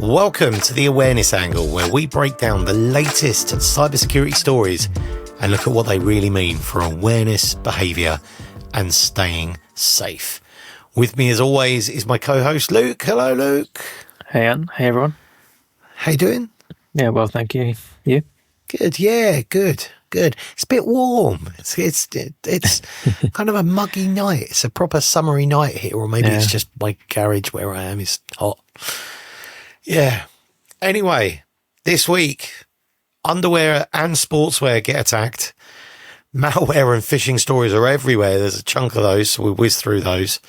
Welcome to the Awareness Angle, where we break down the latest cybersecurity stories and look at what they really mean for awareness, behaviour and staying safe. With me as always is my co-host Luke. Hello Luke. Hey Anne. Hey everyone. How you doing? Yeah, well, thank you. You? Good, yeah, good. It's a bit warm. It's kind of a muggy night. It's a proper summery night here, or maybe it's just my garage where I am is hot. Yeah. Anyway, this week, underwear and sportswear get attacked. Malware and phishing stories are everywhere. There's a chunk of those, so we'll whiz through those.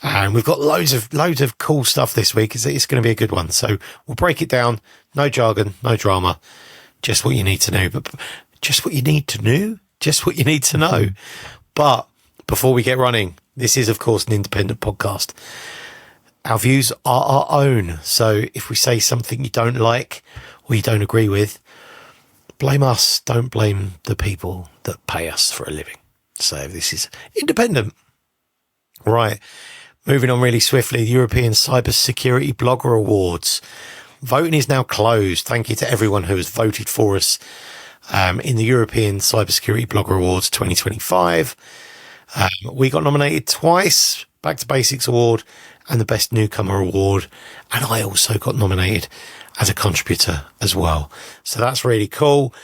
And we've got loads of cool stuff this week. It's going to be a good one. So we'll break it down. No jargon, no drama. Just what you need to know. But just what you need to know. Just what you need to know. But before we get running, this is, of course, an independent podcast. Our views are our own. So if we say something you don't like or you don't agree with, blame us. Don't blame the people that pay us for a living. So this is independent. Right. Moving on really swiftly, European Cybersecurity Blogger Awards. Voting is now closed. Thank you to everyone who has voted for us in the European Cybersecurity Blogger Awards 2025. We got nominated twice, Back to Basics Award and the Best Newcomer Award. And I also got nominated as a contributor as well. So that's really cool.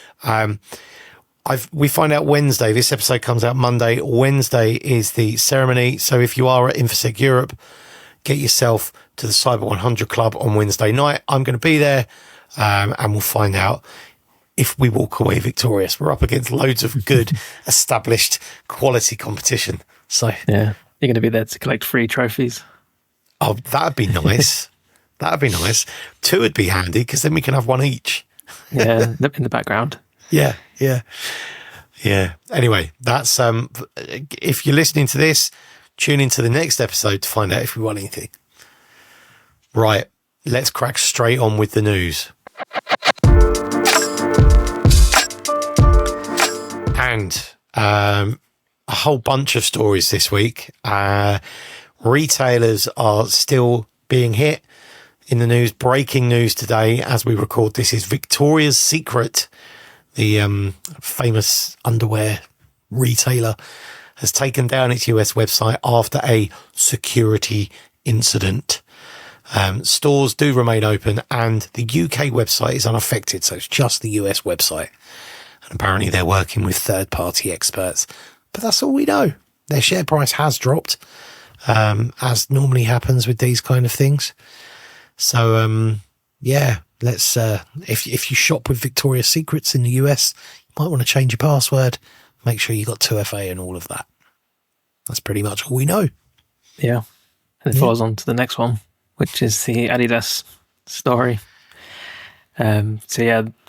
We find out Wednesday. This episode comes out Monday. Wednesday is the ceremony. So if you are at InfoSec Europe, get yourself to the Cyber 100 Club on Wednesday night. I'm going to be there, and we'll find out if we walk away victorious. We're up against loads of good, established quality competition. So yeah, you're going to be there to collect free trophies. Oh, that'd be nice. That'd be nice. 2 would be handy because then we can have one each. Yeah, in the background. Yeah. Anyway, that's if you're listening to this, tune into the next episode to find out if we won anything. Right, let's crack straight on with the news. And a whole bunch of stories this week. Retailers are still being hit in the news. Breaking news today as we record this is Victoria's Secret, the famous underwear retailer, has taken down its US website after a security incident. Stores do remain open and the UK website is unaffected, so it's just the US website. And apparently they're working with third-party experts. But that's all we know. Their share price has dropped, as normally happens with these kind of things. So, let's if you shop with Victoria's Secrets in the US, you might want to change your password. Make sure you got 2FA and all of that. That's pretty much all we know. Yeah. And it follows on to the next one, which is the Adidas story. A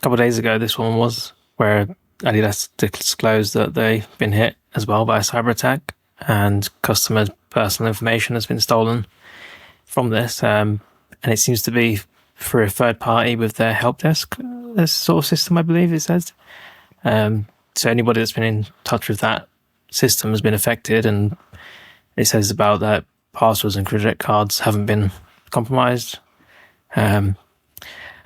couple of days ago, this one was where Adidas disclosed that they've been hit as well by a cyber attack and customers' personal information has been stolen from this. And it seems to be for a third party with their helpdesk sort of system, I believe it says. So anybody that's been in touch with that system has been affected, and it says about that passwords and credit cards haven't been compromised. And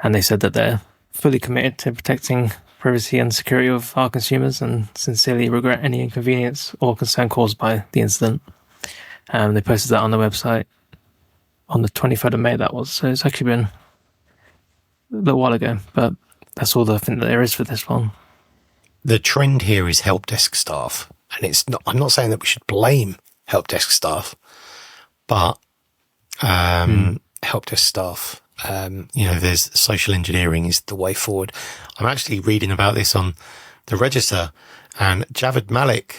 they said that they're fully committed to protecting privacy and security of our consumers and sincerely regret any inconvenience or concern caused by the incident. They posted that on the website on the 23rd of May, that was. So it's actually been a little while ago, but that's all I think that there is for this one. The trend here is help desk staff. And it's not, I'm not saying that we should blame help desk staff, but help desk staff, there's social engineering is the way forward. I'm actually reading about this on the Register, and Javed Malik,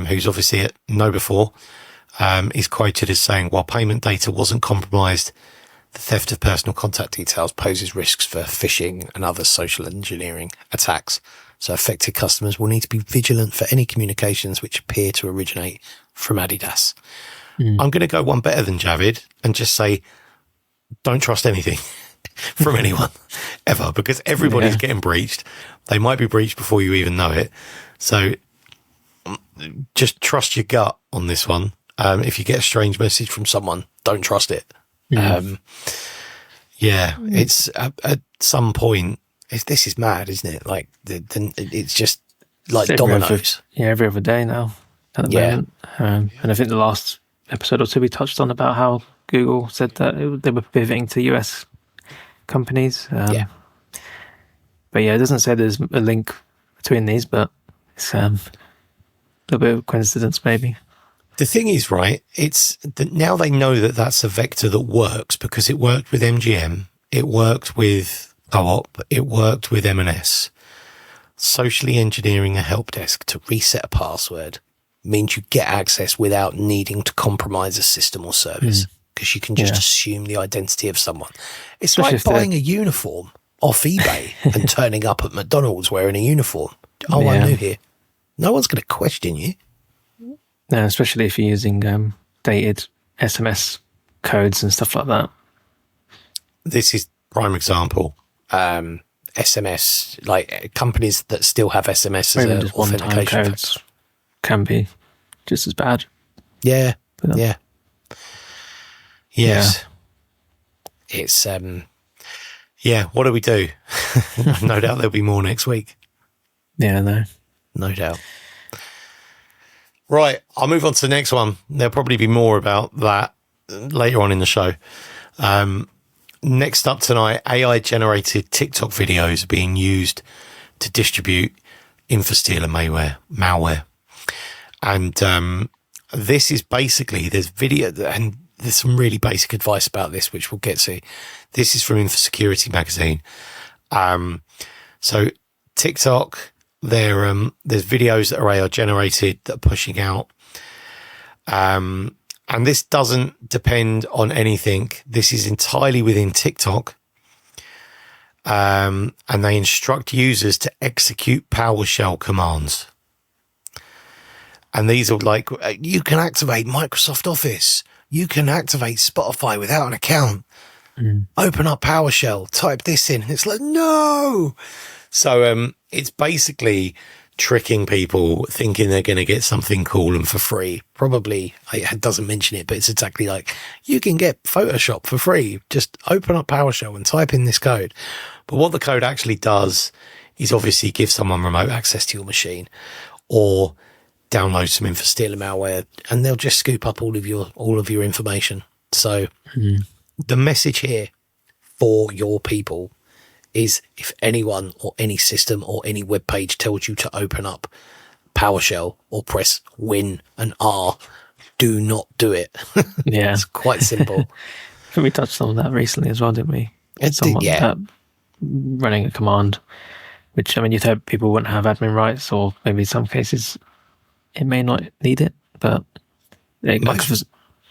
who's obviously at KnowBe4, is quoted as saying, while payment data wasn't compromised, the theft of personal contact details poses risks for phishing and other social engineering attacks. So affected customers will need to be vigilant for any communications which appear to originate from Adidas. I'm going to go one better than Javed and just say, don't trust anything from anyone ever, because everybody's getting breached. They might be breached before you even know it. So just trust your gut on this one. If you get a strange message from someone, don't trust it. Yeah, it's at some point. This is mad, isn't it? Like it's just like dominoes. Every other day now at the moment. And I think the last episode or two we touched on about how Google said that they were pivoting to US companies. But yeah, it doesn't say there's a link between these, but it's a little bit of coincidence maybe. The thing is, right, it's that now they know that that's a vector that works because it worked with MGM, it worked with Co-op, it worked with M&S. Socially engineering a help desk to reset a password means you get access without needing to compromise a system or service because you can just assume the identity of someone. It's especially like buying a uniform off eBay and turning up at McDonald's wearing a uniform. Oh, I'm new here. No one's going to question you. No, especially if you're using dated SMS codes and stuff like that. This is prime example. SMS, like companies that still have SMS as an authentication codes can be just as bad. Yeah, yeah. Yes. Yeah. It's, what do we do? No doubt there'll be more next week. Yeah, no doubt. Right, I'll move on to the next one. There'll probably be more about that later on in the show. Next up tonight, AI-generated TikTok videos are being used to distribute InfoSec malware. And this is basically, there's video, and there's some really basic advice about this, which we'll get to. This is from InfoSecurity magazine. So TikTok, there's videos that are AI generated that are pushing out. And this doesn't depend on anything. This is entirely within TikTok. And they instruct users to execute PowerShell commands. And these are like, you can activate Microsoft Office. You can activate Spotify without an account. Open up PowerShell, type this in. And it's like, no. So it's basically tricking people thinking they're going to get something cool and for free. Probably, it doesn't mention it, but it's exactly like, you can get Photoshop for free. Just open up PowerShell and type in this code. But what the code actually does is obviously give someone remote access to your machine or download some InfoSec malware, and they'll just scoop up all of your information. So the message here for your people is, if anyone or any system or any web page tells you to open up PowerShell or press Win and R, do not do it. Yeah. It's quite simple. We touched on that recently as well, didn't we? Running a command, which, I mean, you'd hope people wouldn't have admin rights, or maybe in some cases it may not need it, but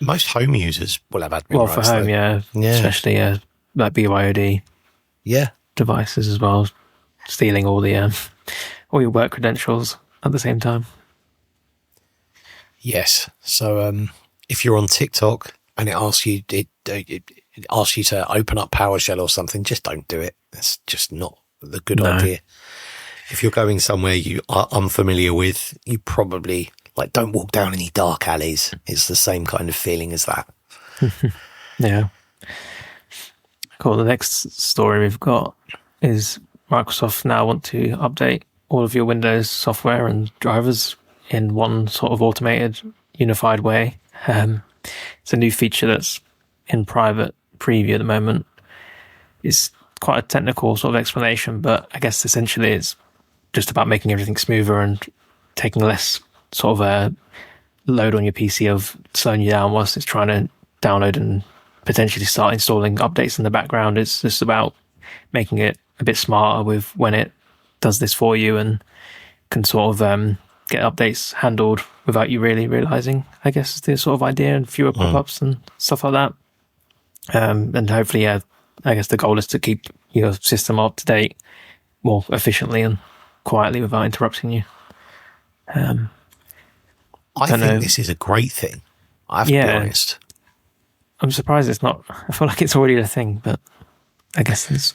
most home users will have admin rights. Well, for home, yeah. Especially like BYOD. Yeah. Devices as well, stealing all your work credentials at the same time. Yes. So if you're on TikTok and it asks you to open up PowerShell or something, just don't do it. That's just not the good idea. If you're going somewhere you are unfamiliar with, you probably don't walk down any dark alleys. It's the same kind of feeling as that. Yeah. Cool. The next story we've got is Microsoft now want to update all of your Windows software and drivers in one sort of automated, unified way. It's a new feature that's in private preview at the moment. It's quite a technical sort of explanation, but I guess essentially it's just about making everything smoother and taking less sort of a load on your PC of slowing you down whilst it's trying to download and potentially start installing updates in the background. It's just about making it a bit smarter with when it does this for you and can sort of get updates handled without you really realizing, I guess, is the sort of idea, and fewer pop-ups and stuff like that. And hopefully, I guess the goal is to keep your system up to date more efficiently and quietly without interrupting you. I think this is a great thing. I have to be honest. I'm surprised it's not. I feel like it's already a thing, but I guess it's.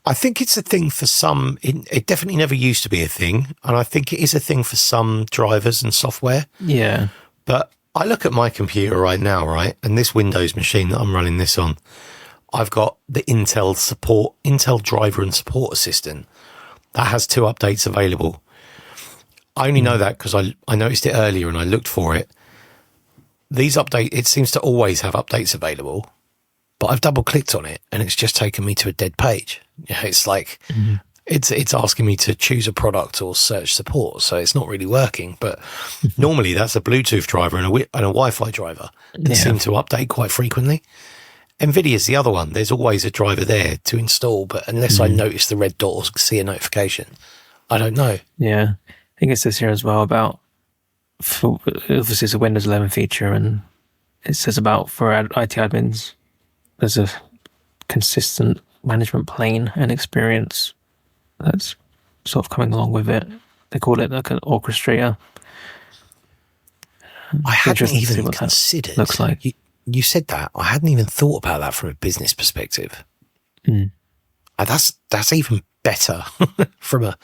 I think it's a thing for some. It definitely never used to be a thing, and I think it is a thing for some drivers and software. Yeah. But I look at my computer right now, right, and this Windows machine that I'm running this on, I've got the Intel driver and support assistant that has 2 updates available. I only know that because I noticed it earlier and I looked for it. It seems to always have updates available, but I've double clicked on it and it's just taken me to a dead page. It's like, it's asking me to choose a product or search support. So it's not really working, but normally that's a Bluetooth driver and a Wi-Fi driver that seem to update quite frequently. NVIDIA's the other one. There's always a driver there to install, but unless I notice the red dot or see a notification, I don't know. Yeah. I think it's this year as well about, obviously it's a Windows 11 feature, and it says about for IT admins, there's a consistent management plane and experience that's sort of coming along with it. They call it like an orchestrator. I hadn't even considered. Looks like you said that. I hadn't even thought about that from a business perspective. That's even better from a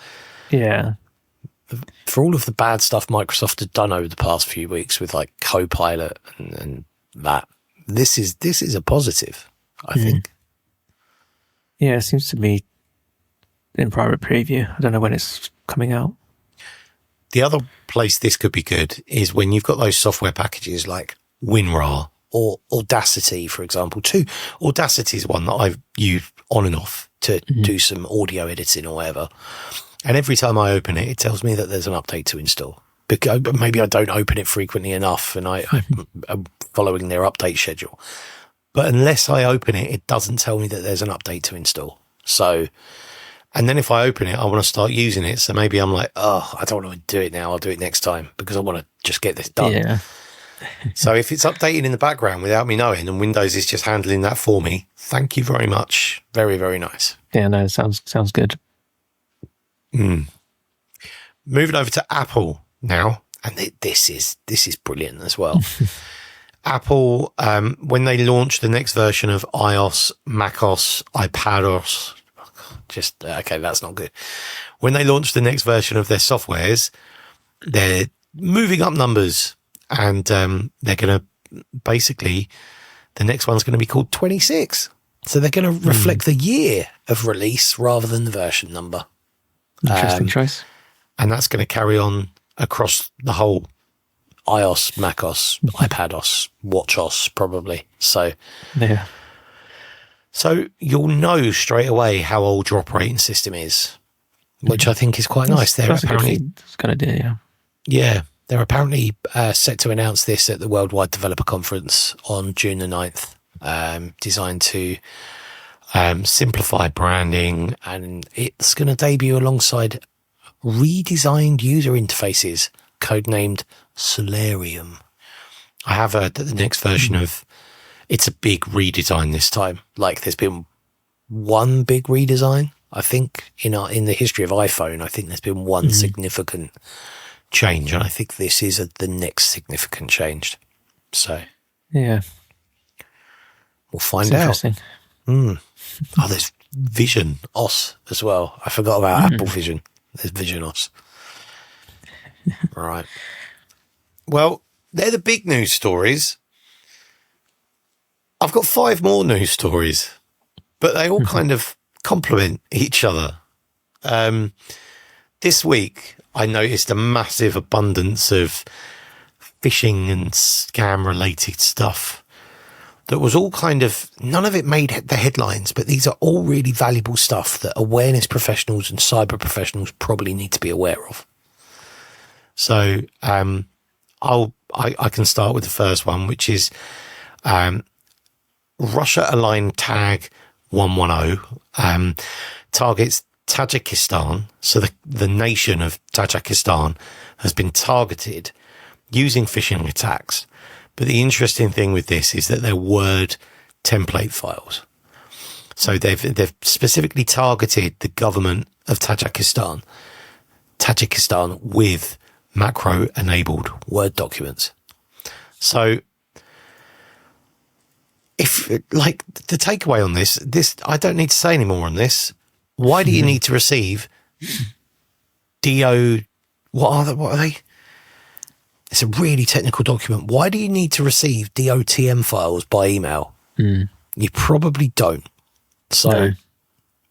for all of the bad stuff Microsoft had done over the past few weeks with like Copilot and that. This is a positive, I think. Yeah, it seems to be in private preview. I don't know when it's coming out. The other place this could be good is when you've got those software packages like WinRAR or Audacity, for example. Audacity is one that I've used on and off to do some audio editing or whatever. And every time I open it, it tells me that there's an update to install. Because maybe I don't open it frequently enough and I'm following their update schedule. But unless I open it, it doesn't tell me that there's an update to install. So, and then if I open it, I want to start using it. So maybe I'm like, oh, I don't want to do it now. I'll do it next time because I want to just get this done. Yeah. So if it's updating in the background without me knowing and Windows is just handling that for me, thank you very much. Very, very nice. Yeah, no, sounds good. Moving over to Apple now, and this is brilliant as well. Apple, when they launch the next version of iOS, macOS, iPadOS, okay, that's not good. When they launch the next version of their softwares, they're moving up numbers, and they're going to basically, the next one's going to be called 26. So they're going to reflect the year of release rather than the version number. Interesting choice. And that's going to carry on across the whole iOS, macOS, iPadOS, watchOS, probably. So, yeah. So you'll know straight away how old your operating system is, which I think is quite nice. That's apparently a good idea, yeah. Yeah, they're apparently set to announce this at the Worldwide Developer Conference on June the 9th, designed to simplify branding, and it's going to debut alongside redesigned user interfaces, codenamed Solarium. I have heard that the next version of it's a big redesign this time. Like there's been one big redesign, I think, in the history of iPhone. I think there's been one significant change, and I think this is the next significant change. So yeah, we'll find out. Oh, there's Vision OS as well. I forgot about Apple Vision. There's Vision OS. Right. Well, they're the big news stories. I've got 5 more news stories, but they all kind of complement each other. This week, I noticed a massive abundance of phishing and scam-related stuff that was all kind of, none of it made the headlines, but these are all really valuable stuff that awareness professionals and cyber professionals probably need to be aware of. So I can start with the first one, which is Russia-aligned tag 110 targets Tajikistan. So the nation of Tajikistan has been targeted using phishing attacks. But the interesting thing with this is that they're Word template files. So they've specifically targeted the government of Tajikistan with macro-enabled Word documents. So if, like, the takeaway on this, I don't need to say any more on this. Why do you need to receive what are they? It's a really technical document. Why do you need to receive DOTM files by email? You probably don't. So No.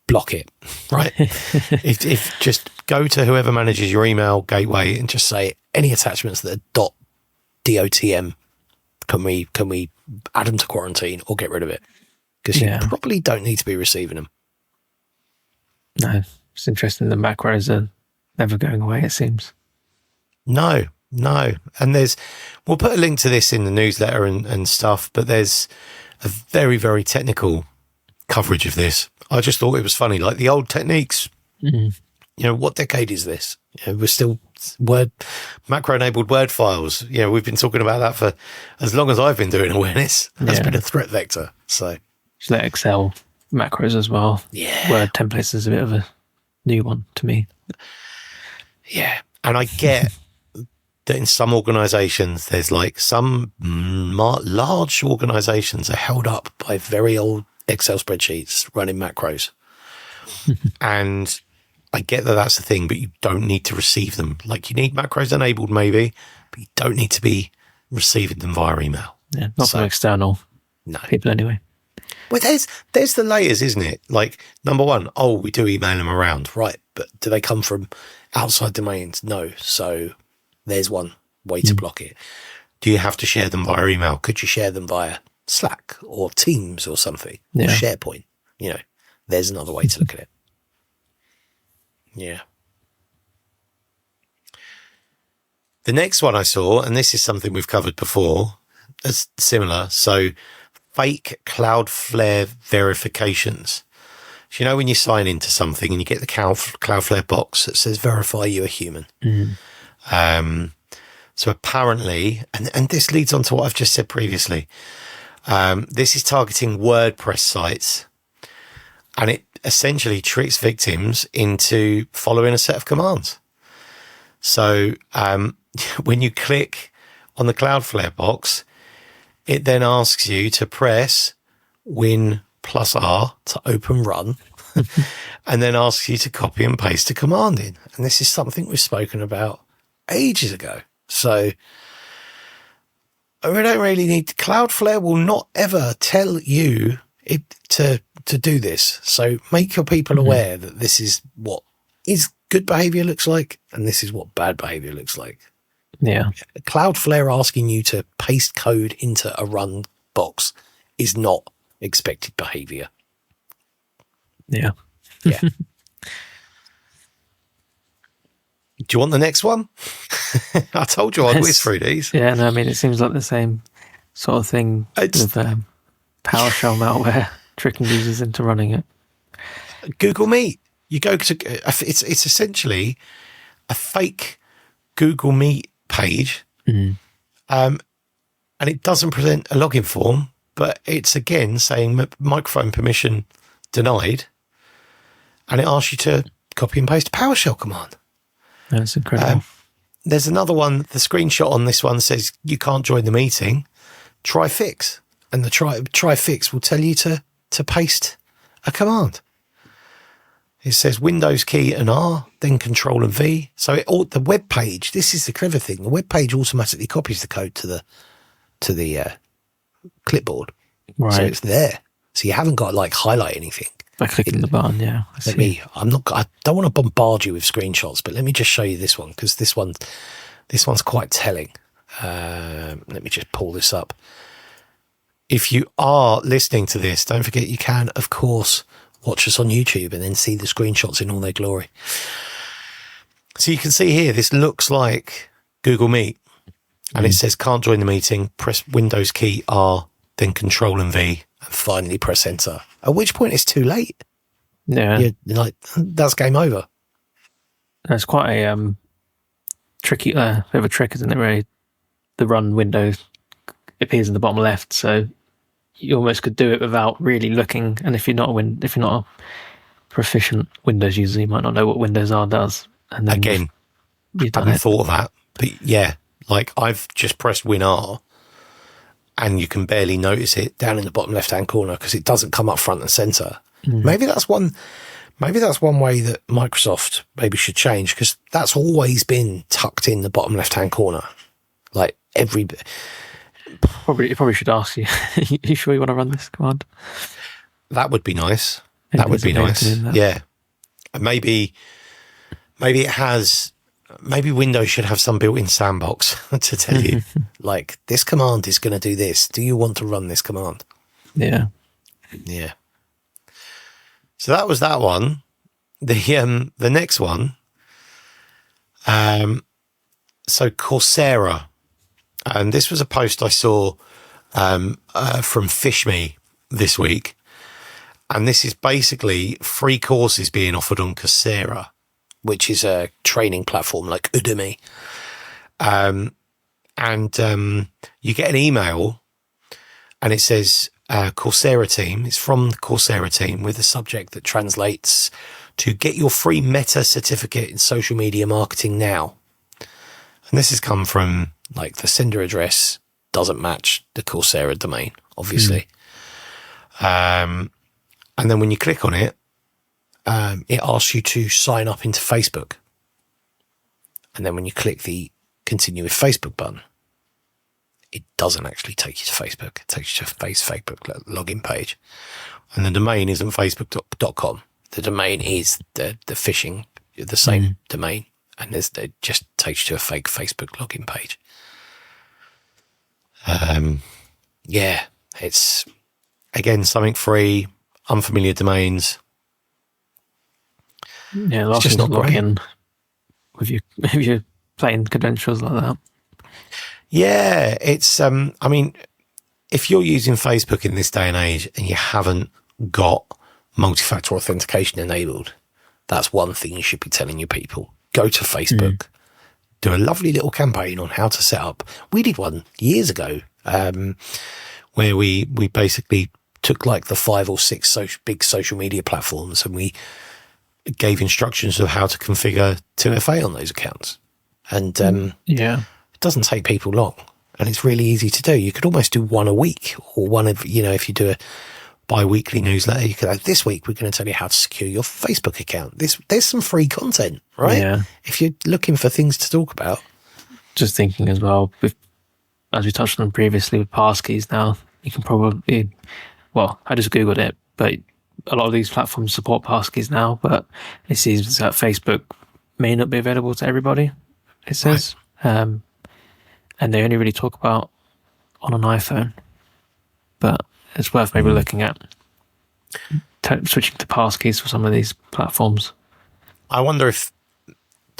block it, right? if just go to whoever manages your email gateway and just say any attachments that are .dotm, can we add them to quarantine or get rid of it? Because you probably don't need to be receiving them. No, it's interesting. The macros are never going away, it seems. No. And we'll put a link to this in the newsletter and stuff, but there's a very, very technical coverage of this. I just thought it was funny, like the old techniques. You know, what decade is this? You know, we're still macro-enabled Word files. You know, we've been talking about that for as long as I've been doing awareness. That's been a threat vector. So just let Excel macros as well. Yeah. Word templates is a bit of a new one to me. Yeah. And I get that in some organizations, there's like some large organizations are held up by very old Excel spreadsheets running macros. And I get that that's the thing, but you don't need to receive them. Like, you need macros enabled maybe, but you don't need to be receiving them via email. Yeah, not from external people anyway. Well, there's the layers, isn't it? Like, number one, we do email them around, right? But do they come from outside domains? No. So there's one way to block it. Do you have to share them via email? Could you share them via Slack or Teams or something? Or SharePoint? You know, there's another way to look at it. Yeah. The next one I saw, and this is something we've covered before, it's similar. So fake Cloudflare verifications. So, you know, when you sign into something and you get the Cloudflare box that says verify you are human. So apparently, and this leads on to what I've just said previously, this is targeting WordPress sites, and it essentially tricks victims into following a set of commands. So when you click on the Cloudflare box, it then asks you to press Win+R to open run, and then asks you to copy and paste a command in. And this is something we've spoken about ages ago. So we don't really need, Cloudflare will not ever tell you to do this. So make your people aware that this is what is good behavior looks like, and this is what bad behavior looks like. Yeah. Cloudflare asking you to paste code into a run box is not expected behavior. Yeah. Yeah. Do you want the next one? I told you I'd whiz through these. Yeah, no, I mean, it seems like the same sort of thing with PowerShell malware tricking users into running it. Google Meet. You go to it's essentially a fake Google Meet page, and it doesn't present a login form, but it's again saying microphone permission denied, and it asks you to copy and paste a PowerShell command. That's incredible. There's another one. The screenshot on this one says you can't join the meeting. Try fix, and the try fix will tell you to paste a command. It says Windows key and R, then Control and V. So the web page. This is the clever thing. The web page automatically copies the code to the clipboard, right? So it's there. So you haven't got to like highlight anything by clicking the button. Yeah. I don't want to bombard you with screenshots, but let me just show you this one, because this one's quite telling. Let me just pull this up. If you are listening to this, don't forget you can, of course, watch us on YouTube and then see the screenshots in all their glory. So you can see here, this looks like Google Meet, and it says can't join the meeting, press Windows key R, then Control and V, and finally press enter. At which point it's too late. Yeah. You're like, that's game over. It's quite a tricky, bit of a trick, isn't it, really? The run window appears in the bottom left, so you almost could do it without really looking. And if you're not a proficient Windows user, you might not know what Windows R does. And then again, I haven't thought of that, but yeah, like I've just pressed Win R, and you can barely notice it down in the bottom left-hand corner because it doesn't come up front and center. Maybe that's one way that Microsoft maybe should change, because that's always been tucked in the bottom left-hand corner. Like It probably should ask you, you sure you want to run this command? That would be nice. That would be nice. Yeah. Maybe it has, maybe Windows should have some built-in sandbox to tell you, like, this command is going to do this. Do you want to run this command? Yeah. Yeah. So that was that one. The next one, so Coursera, and this was a post I saw from Fish Me this week, and this is basically free courses being offered on Coursera, which is a training platform like Udemy, and you get an email, and it says Coursera team. It's from the Coursera team with a subject that translates to get your free Meta certificate in social media marketing now. And this has come from, like, the sender address doesn't match the Coursera domain, obviously. And then when you click on it, it asks you to sign up into Facebook. And then when you click the continue with Facebook button, it doesn't actually take you to Facebook. It takes you to Facebook login page. And the domain isn't facebook.com. The domain is the phishing, the same domain. And it just takes you to a fake Facebook login page. Yeah, it's, again, something free, unfamiliar domains. Yeah, it's just not log in with your plain credentials like that. Yeah, it's, I mean, if you're using Facebook in this day and age and you haven't got multi-factor authentication enabled, that's one thing you should be telling your people. Go to Facebook, do a lovely little campaign on how to set up. We did one years ago, where we basically took like the 5 or 6 big social media platforms, and we gave instructions of how to configure 2FA on those accounts. And it doesn't take people long, and it's really easy to do. You could almost do one a week, or one of, if you do a bi-weekly newsletter, you could have, this week we're going to tell you how to secure your Facebook account. There's some free content, right? Yeah. If you're looking for things to talk about. Just thinking as well, as we touched on previously with passkeys now, you can probably, well, I just Googled it, but a lot of these platforms support passkeys now, but it seems that Facebook may not be available to everybody, it says. Right. And they only really talk about on an iPhone. But it's worth maybe looking at switching to passkeys for some of these platforms. I wonder if,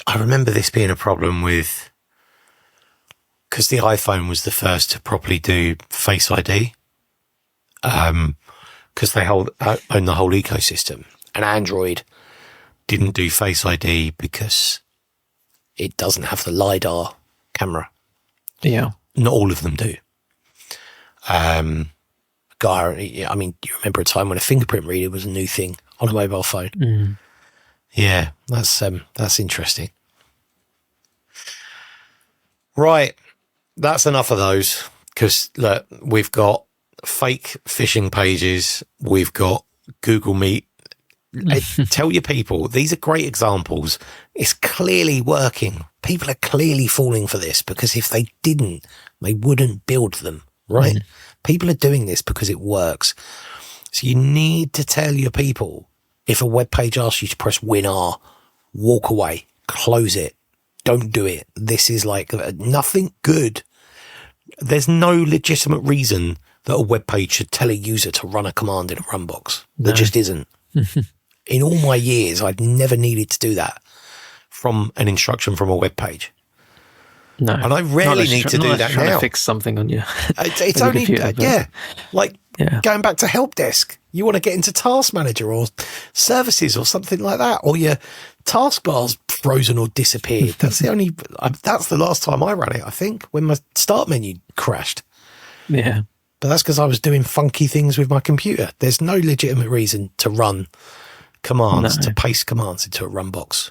I remember this being a problem with, because the iPhone was the first to properly do Face ID, because they own the whole ecosystem, and Android didn't do Face ID because it doesn't have the LiDAR camera. Yeah. Not all of them do. I mean, do you remember a time when a fingerprint reader was a new thing on a mobile phone? Yeah, that's interesting. Right, that's enough of those, because look, we've got fake phishing pages, we've got Google Meet. Tell your people, these are great examples. It's clearly working. People are clearly falling for this, because if they didn't, they wouldn't build them, right? People are doing this because it works. So you need to tell your people, if a web page asks you to press Win R, walk away, close it, don't do it. This is like nothing good. There's no legitimate reason that a web page should tell a user to run a command in a run box. There just isn't. In all my years, I've never needed to do that from an instruction from a web page. No, and I rarely need to do that now. To fix something on you. It's only computer, going back to helpdesk. You want to get into Task Manager or services or something like that, or your taskbar's frozen or disappeared. That's that's the last time I ran it, I think, when my start menu crashed. Yeah, but that's because I was doing funky things with my computer. There's no legitimate reason to run commands, to paste commands into a run box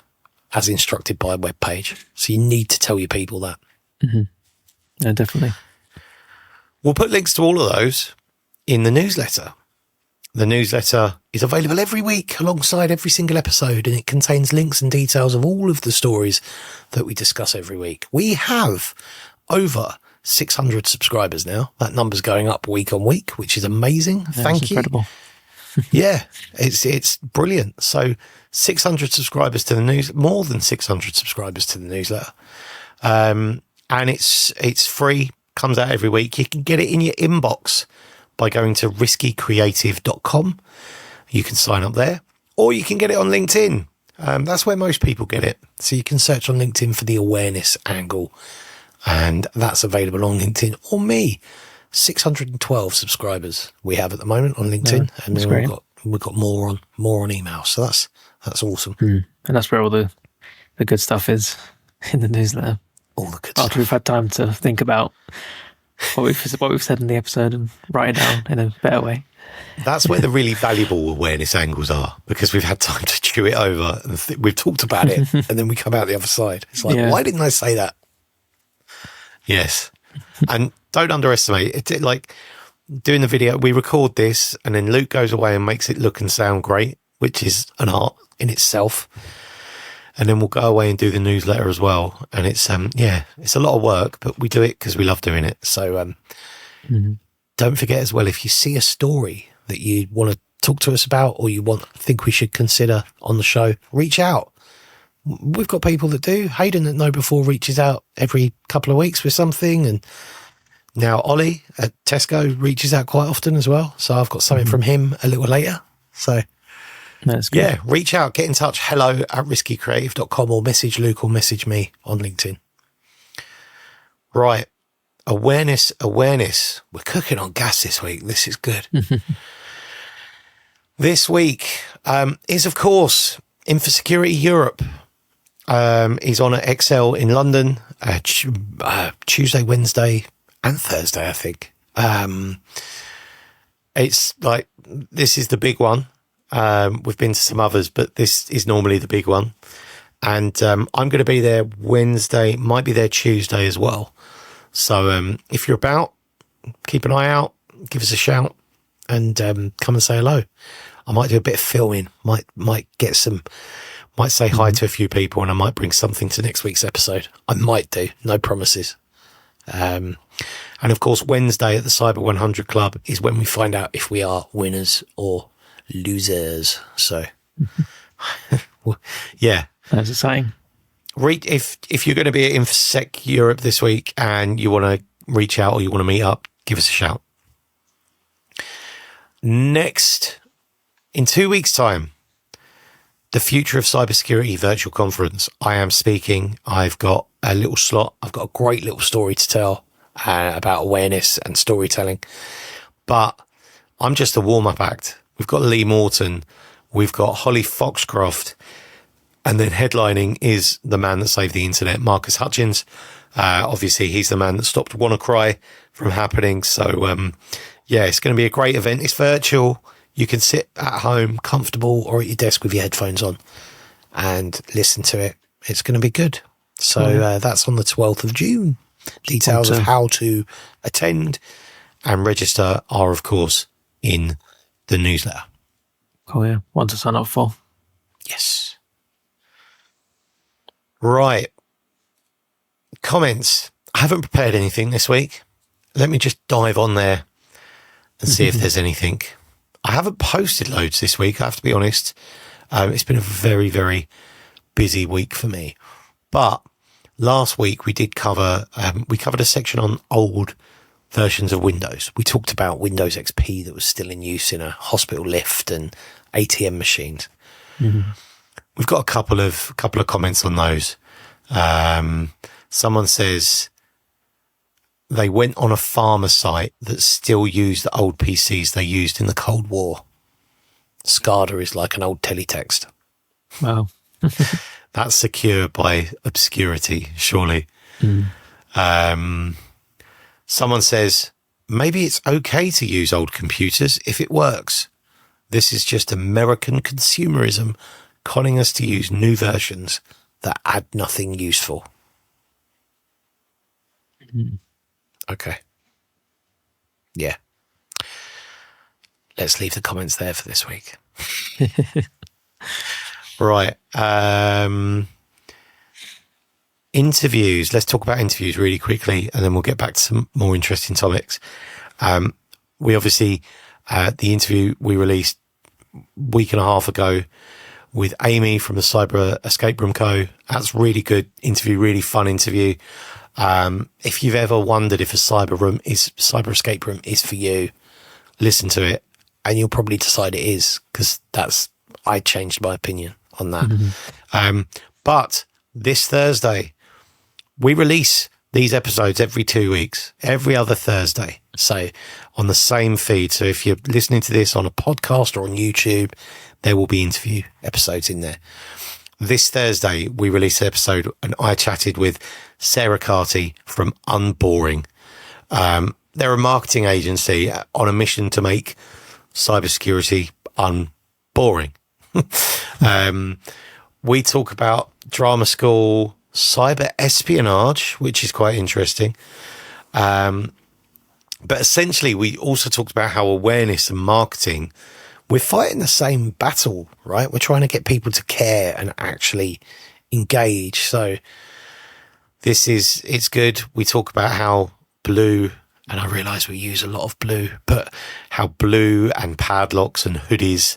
as instructed by a web page. So you need to tell your people that. Yeah, definitely. We'll put links to all of those in the newsletter. The newsletter is available every week alongside every single episode, and it contains links and details of all of the stories that we discuss every week. We have over 600 subscribers now. That number's going up week on week, which is amazing. Thank you. Incredible. Yeah, it's brilliant. So 600 subscribers to the news, more than 600 subscribers to the newsletter. And it's free, comes out every week. You can get it in your inbox by going to riskycreative.com. You can sign up there, or you can get it on LinkedIn. That's where most people get it. So you can search on LinkedIn for the awareness angle, and that's available on LinkedIn or me. 612 subscribers we have at the moment on LinkedIn, and then we've got more on email. So that's awesome. And that's where all the good stuff is in the newsletter. All the good After stuff. we've had time to think about what we've said in the episode and write it down in a better way. That's where the really valuable awareness angles are, because we've had time to chew it over and we've talked about it, and then we come out the other side. It's like, why didn't I say that? Yes. And don't underestimate it. Like doing the video, we record this and then Luke goes away and makes it look and sound great, which is an art in itself. And then we'll go away and do the newsletter as well. And it's, it's a lot of work, but we do it because we love doing it. So don't forget as well, if you see a story that you want to talk to us about, or you think we should consider on the show, reach out. We've got people that do. Hayden at Know Before reaches out every couple of weeks with something. And now Ollie at Tesco reaches out quite often as well. So I've got something from him a little later. So that's good. Yeah, reach out, get in touch, hello@riskycreative.com, or message Luke or message me on LinkedIn. Right. Awareness. We're cooking on gas this week. This is good. This week is, of course, InfoSecurity Europe. He's on at Excel in London, Tuesday, Wednesday, and Thursday, I think. It's like, this is the big one. We've been to some others, but this is normally the big one. And I'm going to be there Wednesday, might be there Tuesday as well. So if you're about, keep an eye out, give us a shout, and come and say hello. I might do a bit of filming, might say hi to a few people, and I might bring something to next week's episode. I might do, no promises. And of course, Wednesday at the Cyber 100 Club is when we find out if we are winners or losers. So, yeah. That's exciting. If you're going to be at InfoSec Europe this week and you want to reach out or you want to meet up, give us a shout. Next, in 2 weeks' time, the Future of Cybersecurity virtual conference. I am speaking. I've got a little slot. I've got a great little story to tell about awareness and storytelling. But I'm just a warm-up act. We've got Lee Morton. We've got Holly Foxcroft. And then headlining is the man that saved the internet, Marcus Hutchins. Obviously, he's the man that stopped WannaCry from happening. So, it's going to be a great event. It's virtual. You can sit at home, comfortable, or at your desk with your headphones on and listen to it. It's going to be good. So that's on the 12th of June. Details of how to attend and register are, of course, in the newsletter. Oh, yeah. One to sign up for. Yes. Right. Comments. I haven't prepared anything this week. Let me just dive on there and see if there's anything. I haven't posted loads this week, I have to be honest. It's been a very, very busy week for me. But last week we did covered a section on old versions of Windows. We talked about Windows XP that was still in use in a hospital lift and ATM machines. Mm-hmm. We've got a couple of comments on those. Someone says they went on a pharma site that still used the old PCs they used in the Cold War. Skarda is like an old teletext. Wow. That's secure by obscurity, surely. Someone says, maybe it's okay to use old computers if it works. This is just American consumerism conning us to use new versions that add nothing useful. Okay. Yeah. Let's leave the comments there for this week. Right. Interviews. Let's talk about interviews really quickly, and then we'll get back to some more interesting topics. We obviously, the interview we released a week and a half ago with Amy from the Cyber Escape Room Co. That's really good interview, really fun interview. If you've ever wondered if a cyber escape room is for you, listen to it, and you'll probably decide it is, because I changed my opinion on that. Mm-hmm. But this Thursday, we release these episodes every 2 weeks, every other Thursday. So on the same feed. So if you're listening to this on a podcast or on YouTube, there will be interview episodes in there. This Thursday, we released an episode, and I chatted with Sara Carty from Unboring. They're a marketing agency on a mission to make cybersecurity unboring. We talk about drama school, cyber espionage, which is quite interesting. But essentially, we also talked about how awareness and marketing, we're fighting the same battle, right? We're trying to get people to care and actually engage. So it's good. We talk about how blue, and I realise we use a lot of blue, but how blue and padlocks and hoodies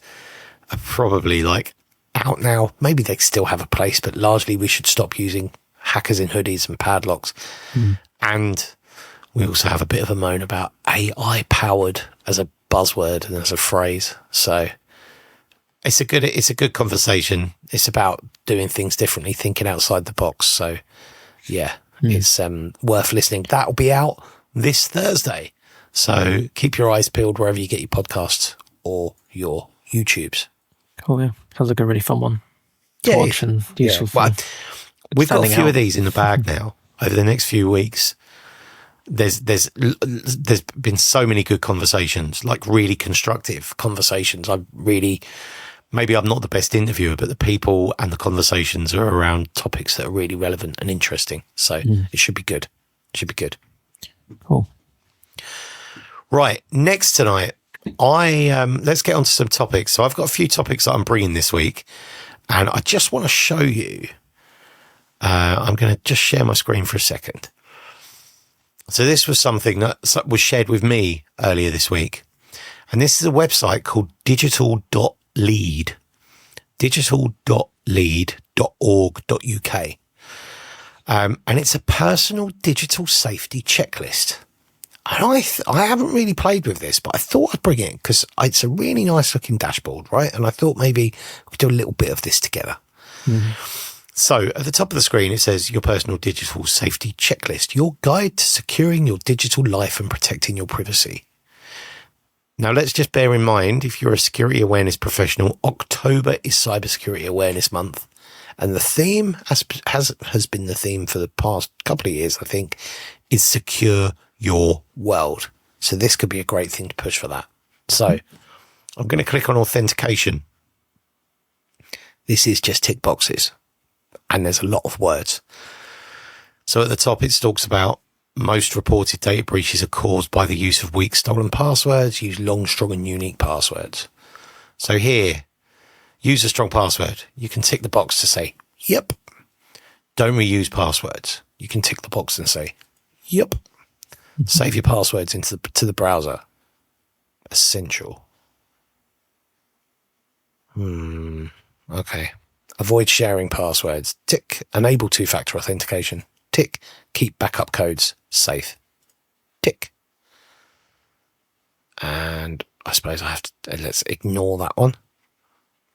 are probably like out now. Maybe they still have a place, but largely we should stop using hackers in hoodies and padlocks. And we also have a bit of a moan about AI powered as a buzzword and as a phrase. So it's a good conversation. It's about doing things differently, thinking outside the box. So yeah, it's worth listening. That'll be out this Thursday. So keep your eyes peeled wherever you get your podcasts or your YouTubes. Cool, yeah. Sounds like a really fun one to watch and useful. Well, we've got a few of these in the bag now. Over the next few weeks, there's been so many good conversations, like really constructive conversations. Maybe I'm not the best interviewer, but the people and the conversations are around topics that are really relevant and interesting. So it should be good. Cool. Right. Next tonight, let's get on to some topics. So I've got a few topics that I'm bringing this week, and I just want to show you. I'm going to just share my screen for a second. So this was something that was shared with me earlier this week. And this is a website called digital.lead, digital.lead.org.uk. And it's a personal digital safety checklist. And I haven't really played with this, but I thought I'd bring it because it's a really nice looking dashboard, right? And I thought maybe we could do a little bit of this together. So at the top of the screen, it says your personal digital safety checklist, your guide to securing your digital life and protecting your privacy. Now, let's just bear in mind, if you're a security awareness professional, October is Cybersecurity Awareness Month. And the theme has been the theme for the past couple of years, I think, is secure your world. So this could be a great thing to push for that. So I'm going to click on authentication. This is just tick boxes. And there's a lot of words. So at the top, it talks about most reported data breaches are caused by the use of weak stolen passwords. Use long, strong and unique passwords. So here, use a strong password. You can tick the box to say, yep. Don't reuse passwords. You can tick the box and say, yep. Save your passwords to the browser. Essential. Okay. Avoid sharing passwords. Tick. Enable two-factor authentication. Tick. Keep backup codes safe. Tick. And I suppose I have to, let's ignore that one.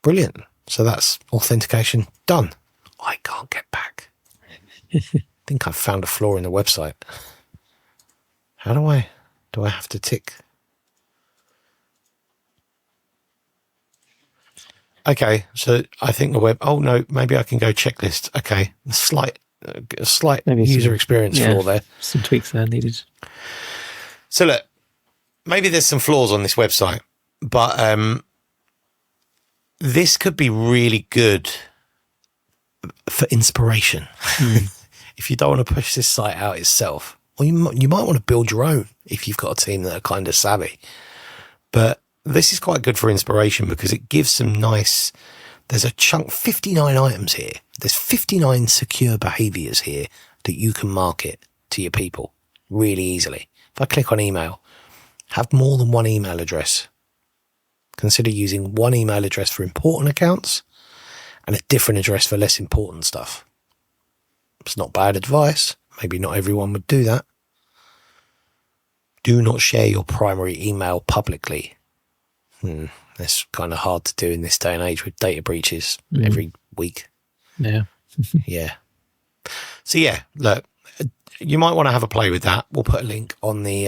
Brilliant. So that's authentication done. I can't get back. I think I've found a flaw in the website. How do I have to tick? Okay, so I think oh no, maybe I can go checklist. Okay, a slight maybe user experience flaw there. Some tweaks there needed. So look, maybe there's some flaws on this website, but this could be really good for inspiration. If you don't want to push this site out itself, or you might want to build your own if you've got a team that are kind of savvy. But this is quite good for inspiration because it gives some nice there's a chunk, 59 items here. There's 59 secure behaviours here that you can market to your people really easily. If I click on email, have more than one email address. Consider using one email address for important accounts and a different address for less important stuff. It's not bad advice. Maybe not everyone would do that. Do not share your primary email publicly. That's kind of hard to do in this day and age with data breaches every week. Yeah. Yeah. So yeah, look, you might want to have a play with that. We'll put a link on the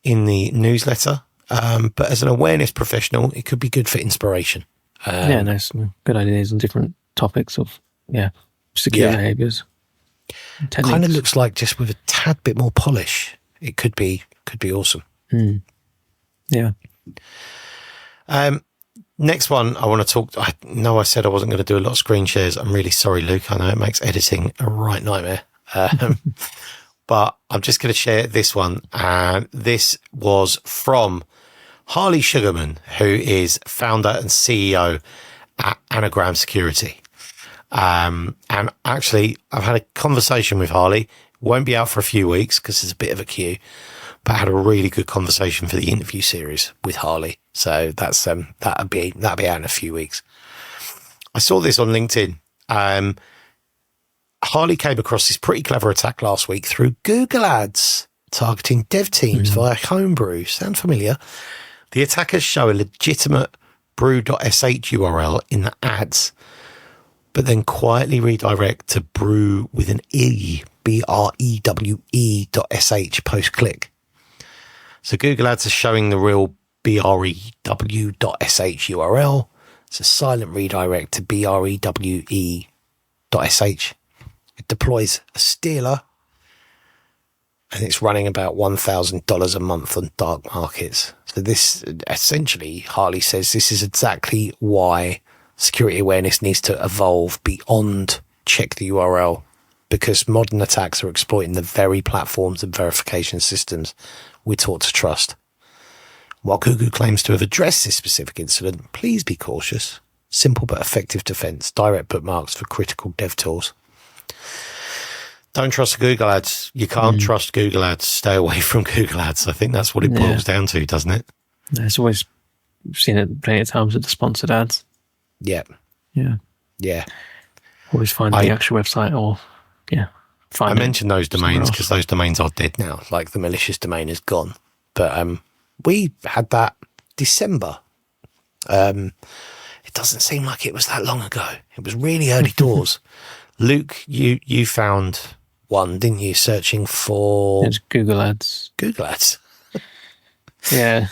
in the newsletter. But as an awareness professional, it could be good for inspiration. Some good ideas on different topics of secure behaviours. Kind of looks like just with a tad bit more polish, it could be awesome. Yeah. Next one I want to talk. I know I said I wasn't going to do a lot of screen shares. I'm really sorry, Luke. I know it makes editing a right nightmare. But I'm just going to share this one. And this was from Harley Sugarman, who is founder and CEO at Anagram Security. And actually, I've had a conversation with Harley. Won't be out for a few weeks because there's a bit of a queue. But I had a really good conversation for the interview series with Harley. So that's that'll be out in a few weeks. I saw this on LinkedIn. Harley came across this pretty clever attack last week through Google Ads, targeting dev teams via Homebrew. Sound familiar? The attackers show a legitimate brew.sh URL in the ads, but then quietly redirect to brew with an E, brewe.sh post-click. So Google Ads is showing the real brew.sh URL. It's a silent redirect to brewe.sh. It deploys a stealer, and it's running about $1,000 a month on dark markets. So this, essentially, Harley says this is exactly why security awareness needs to evolve beyond check the URL, because modern attacks are exploiting the very platforms and verification systems we're taught to trust. While Google claims to have addressed this specific incident, please be cautious. Simple but effective defense, direct bookmarks for critical dev tools. Don't trust Google Ads. You can't trust Google Ads. Stay away from Google Ads. I think that's what it boils down to, doesn't it? It's always seen it plenty of times with the sponsored ads. Yeah. Yeah. Yeah. Always find the actual website or, I mentioned those domains because those domains are dead now. Like the malicious domain is gone. But we had that December. It doesn't seem like it was that long ago. It was really early doors. Luke, you found one, didn't you? Searching for... It's Google Ads. Google Ads. Yeah.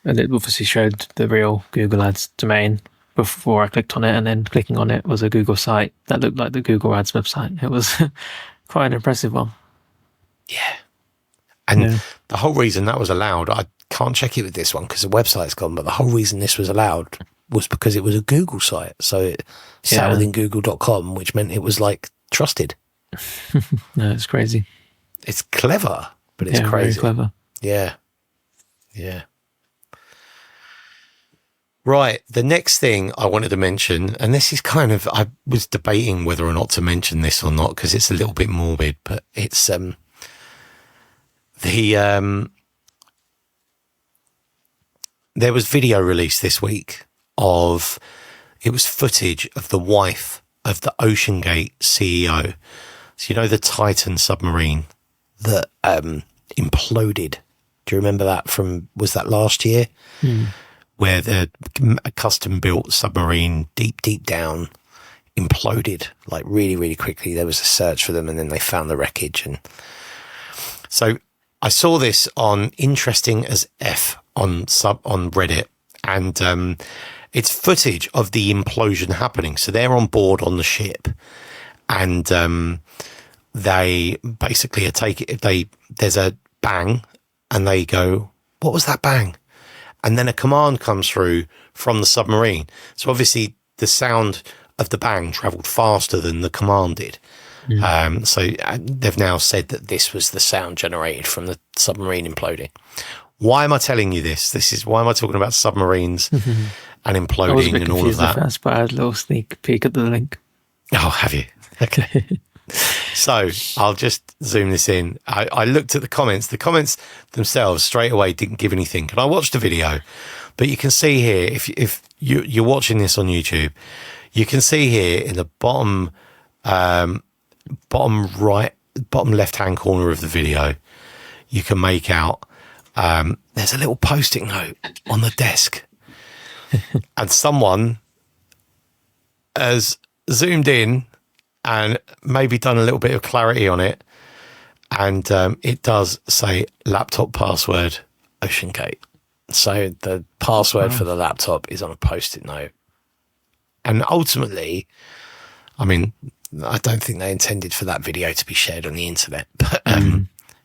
And it obviously showed the real Google Ads domain before I clicked on it, and then clicking on it was a Google site that looked like the Google Ads website. It was quite an impressive one. Yeah. And the whole reason that was allowed, I can't check it with this one because the website's gone, but the whole reason this was allowed was because it was a Google site. So it sat within google.com, which meant it was like trusted. No, it's crazy. It's clever, but it's crazy. Very clever. Yeah. Yeah. Right. The next thing I wanted to mention, and this is kind of, I was debating whether or not to mention this or not because it's a little bit morbid, but it's there was video released this week of, it was footage of the wife of the OceanGate CEO. So, you know, the Titan submarine that imploded. Do you remember that was that last year? Where a custom built submarine deep down imploded like really, really quickly. There was a search for them and then they found the wreckage. And so I saw this on Interesting as F on Reddit, and it's footage of the implosion happening. So they're on board on the ship, and they basically there's a bang, and they go, "What was that bang?" And then a command comes through from the submarine. So obviously the sound of the bang travelled faster than the command did. So they've now said that this was the sound generated from the submarine imploding. Why am I telling you this? Why am I talking about submarines and I was a imploding bit and all of confused at that. first, but I had a little sneak peek at the link. Oh, have you? Okay. So I'll just zoom this in. I looked at the comments. The comments themselves straight away didn't give anything. And I watched the video, but you can see here, if you're watching this on YouTube, you can see here in the bottom left-hand corner of the video, you can make out there's a little post-it note on the desk. And someone has zoomed in and maybe done a little bit of clarity on it. And it does say laptop password OceanGate. So the password for the laptop is on a post-it note. And ultimately, I mean, I don't think they intended for that video to be shared on the internet. But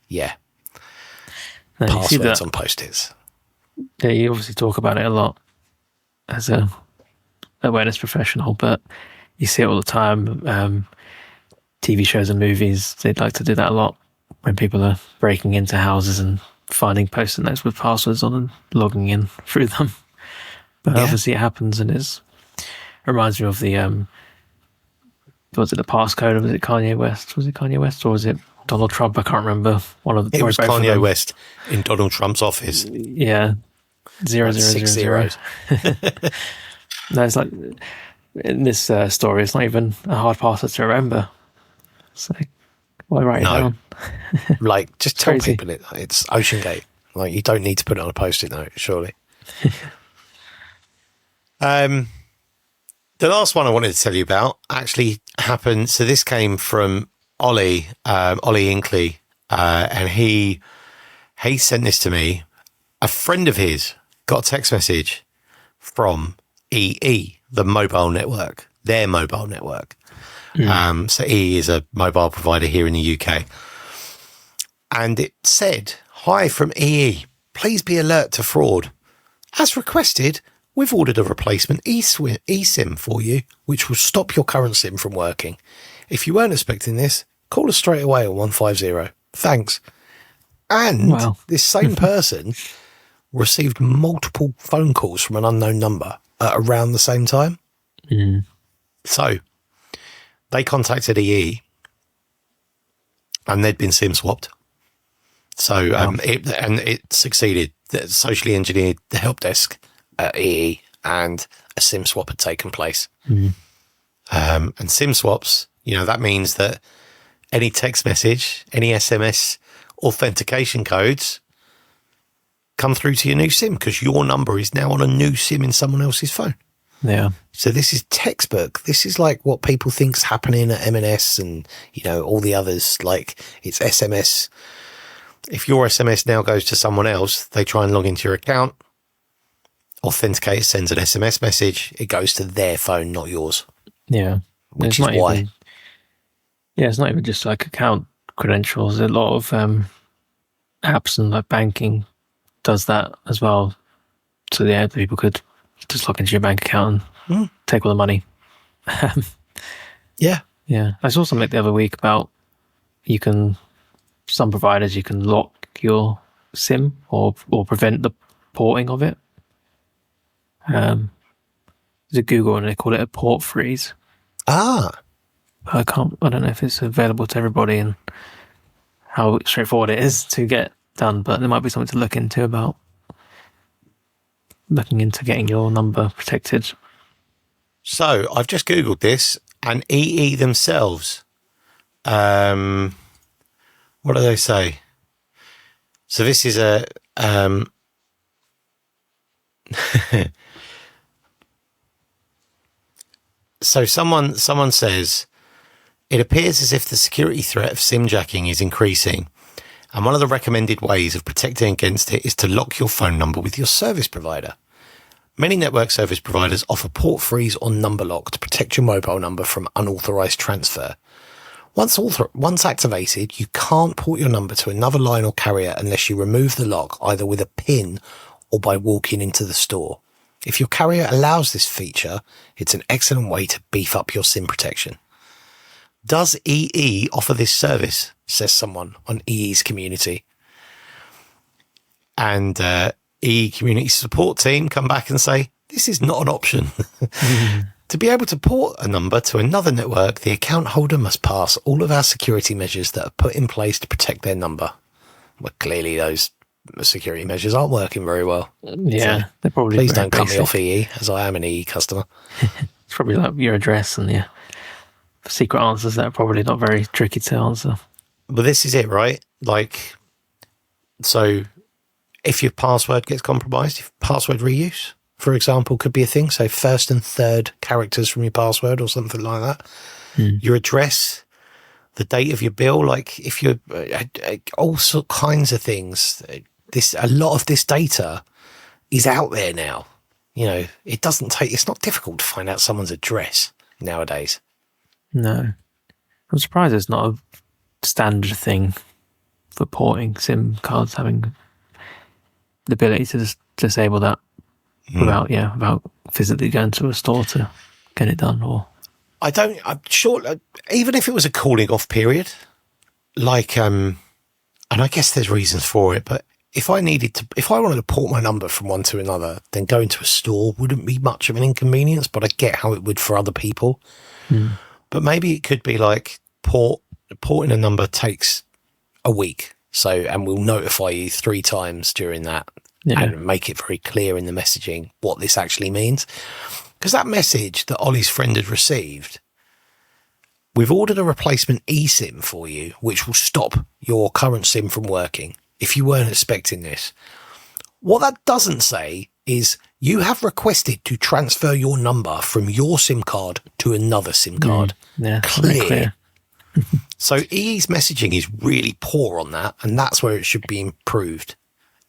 yeah, No, you see passwords that, on post-its. yeah, you obviously talk about it a lot as a awareness professional, but you see it all the time. TV shows and movies, they'd like to do that a lot when people are breaking into houses and finding post-it notes with passwords on and logging in through them. But obviously it happens, and it reminds me of the was it the passcode? Was it Kanye West? Was it Kanye West or was it Donald Trump? I can't remember. It was Kanye West in Donald Trump's office. Yeah, 000. 6 zeros. No, it's like in this story, it's not even a hard password to remember. So why write it down? Like, just tell Crazy. people it's OceanGate. Like, you don't need to put it on a post-it note, surely. The last one I wanted to tell you about actually happened. So this came from Ollie Inkley, and he sent this to me. A friend of his got a text message from EE, the mobile network, their mobile network. So EE is a mobile provider here in the UK. And it said, "Hi from EE. Please be alert to fraud. As requested, we've ordered a replacement eSIM for you, which will stop your current SIM from working. If you weren't expecting this, call us straight away on 150. Thanks." And this same person received multiple phone calls from an unknown number at around the same time. So they contacted EE and they'd been SIM swapped. So it succeeded. Socially engineered the help desk at EE, and a SIM swap had taken place. And SIM swaps, that means that any text message, any SMS authentication codes come through to your new SIM because your number is now on a new SIM in someone else's phone. Yeah. So this is textbook. This is like what people think's happening at M&S and, all the others. Like, it's SMS. If your SMS now goes to someone else, they try and log into your account, authenticate, sends an SMS message. It goes to their phone, not yours. Yeah. Which is why. It's not even just like account credentials. A lot of apps and like banking does that as well. So people could just log into your bank account and take all the money. Yeah. Yeah. I saw something the other week about some providers, you can lock your SIM or prevent the porting of it. There's a Google and they call it a port freeze. Ah. I don't know if it's available to everybody and how straightforward it is to get done, but there might be something to look into about looking into getting your number protected. So I've just Googled this, and EE themselves, what do they say? So this is a, so someone says, it appears as if the security threat of SIM jacking is increasing, and one of the recommended ways of protecting against it is to lock your phone number with your service provider. Many network service providers offer port freeze or number lock to protect your mobile number from unauthorized transfer. Once activated, you can't port your number to another line or carrier unless you remove the lock, either with a PIN or by walking into the store. If your carrier allows this feature, it's an excellent way to beef up your SIM protection. Does EE offer this service? Says someone on EE's community. And EE community support team come back and say, this is not an option. To be able to port a number to another network, the account holder must pass all of our security measures that are put in place to protect their number. Well, clearly those security measures aren't working very well. Yeah, So they're probably please very don't cut me basic. off EE, as I am an EE customer. It's probably like your address and your secret answers that are probably not very tricky to answer. But this is it, right? Like, so if your password gets compromised, if password reuse, for example, could be a thing. So first and third characters from your password or something like that. Your address, the date of your bill, like if you're all kinds of things. A lot of this data is out there now. You know, it's not difficult to find out someone's address nowadays. No. I'm surprised it's not a standard thing for porting SIM cards, having the ability to just disable that without physically going to a store to get it done. Or I'm sure, even if it was a calling off period, like, and I guess there's reasons for it, but if I wanted to port my number from one to another, then going to a store wouldn't be much of an inconvenience, but I get how it would for other people. But maybe it could be like porting a number takes a week. So, and we'll notify you 3 times during that and make it very clear in the messaging what this actually means. Because that message that Ollie's friend had received, we've ordered a replacement eSIM for you, which will stop your current SIM from working if you weren't expecting this. What that doesn't say is you have requested to transfer your number from your SIM card to another SIM card. Clear. So EE's messaging is really poor on that, and that's where it should be improved.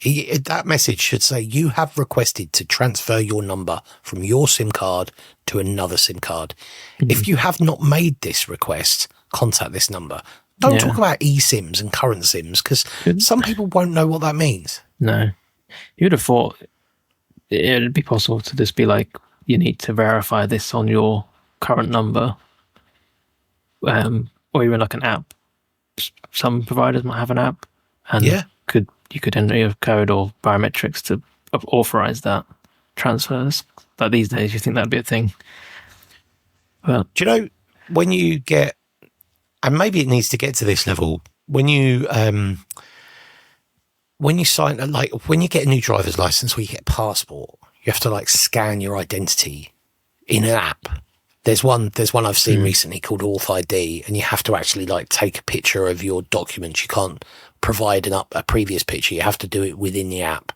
That message should say you have requested to transfer your number from your SIM card to another SIM card. If you have not made this request, contact this number. Don't talk about eSIMs and current SIMs, because some people won't know what that means. No. You would have thought it'd be possible to just be like, you need to verify this on your current number, or even like an app. Some providers might have an app, and you could enter your code or biometrics to authorize that transfers. Like these days, you think that'd be a thing. But do you know when you get, and maybe it needs to get to this level, when you sign, like when you get a new driver's license or you get a passport, you have to like scan your identity in an app. There's one I've seen recently called Auth ID, and you have to actually like take a picture of your documents. You can't provide a previous picture. You have to do it within the app.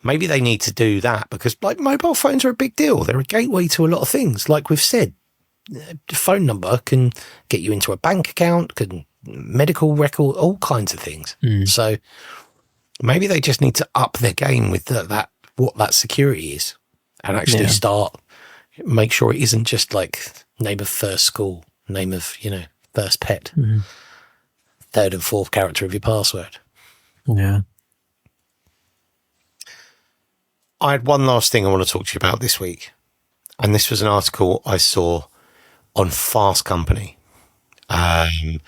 Maybe they need to do that, because like mobile phones are a big deal. They're a gateway to a lot of things. Like we've said, the phone number can get you into a bank account, can medical record, all kinds of things. So maybe they just need to up their game with what that security is, and actually make sure it isn't just like name of first school, name of, first pet, third and fourth character of your password. Yeah. I had one last thing I want to talk to you about this week, and this was an article I saw on Fast Company. And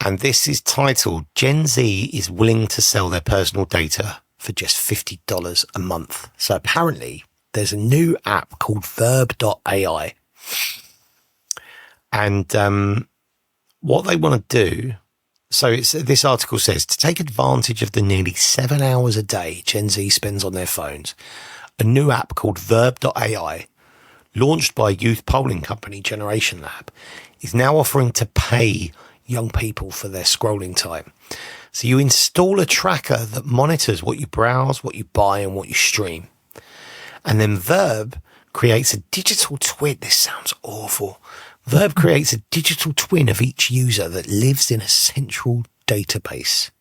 this is titled, Gen Z is willing to sell their personal data for just $50 a month. So apparently there's a new app called verb.ai. And what they want to do, so this article says, to take advantage of the nearly 7 hours a day Gen Z spends on their phones, a new app called verb.ai, launched by youth polling company Generation Lab, is now offering to pay young people for their scrolling time. So you install a tracker that monitors what you browse, what you buy, and what you stream. And then Verb creates a digital twin. This sounds awful. Verb creates a digital twin of each user that lives in a central database.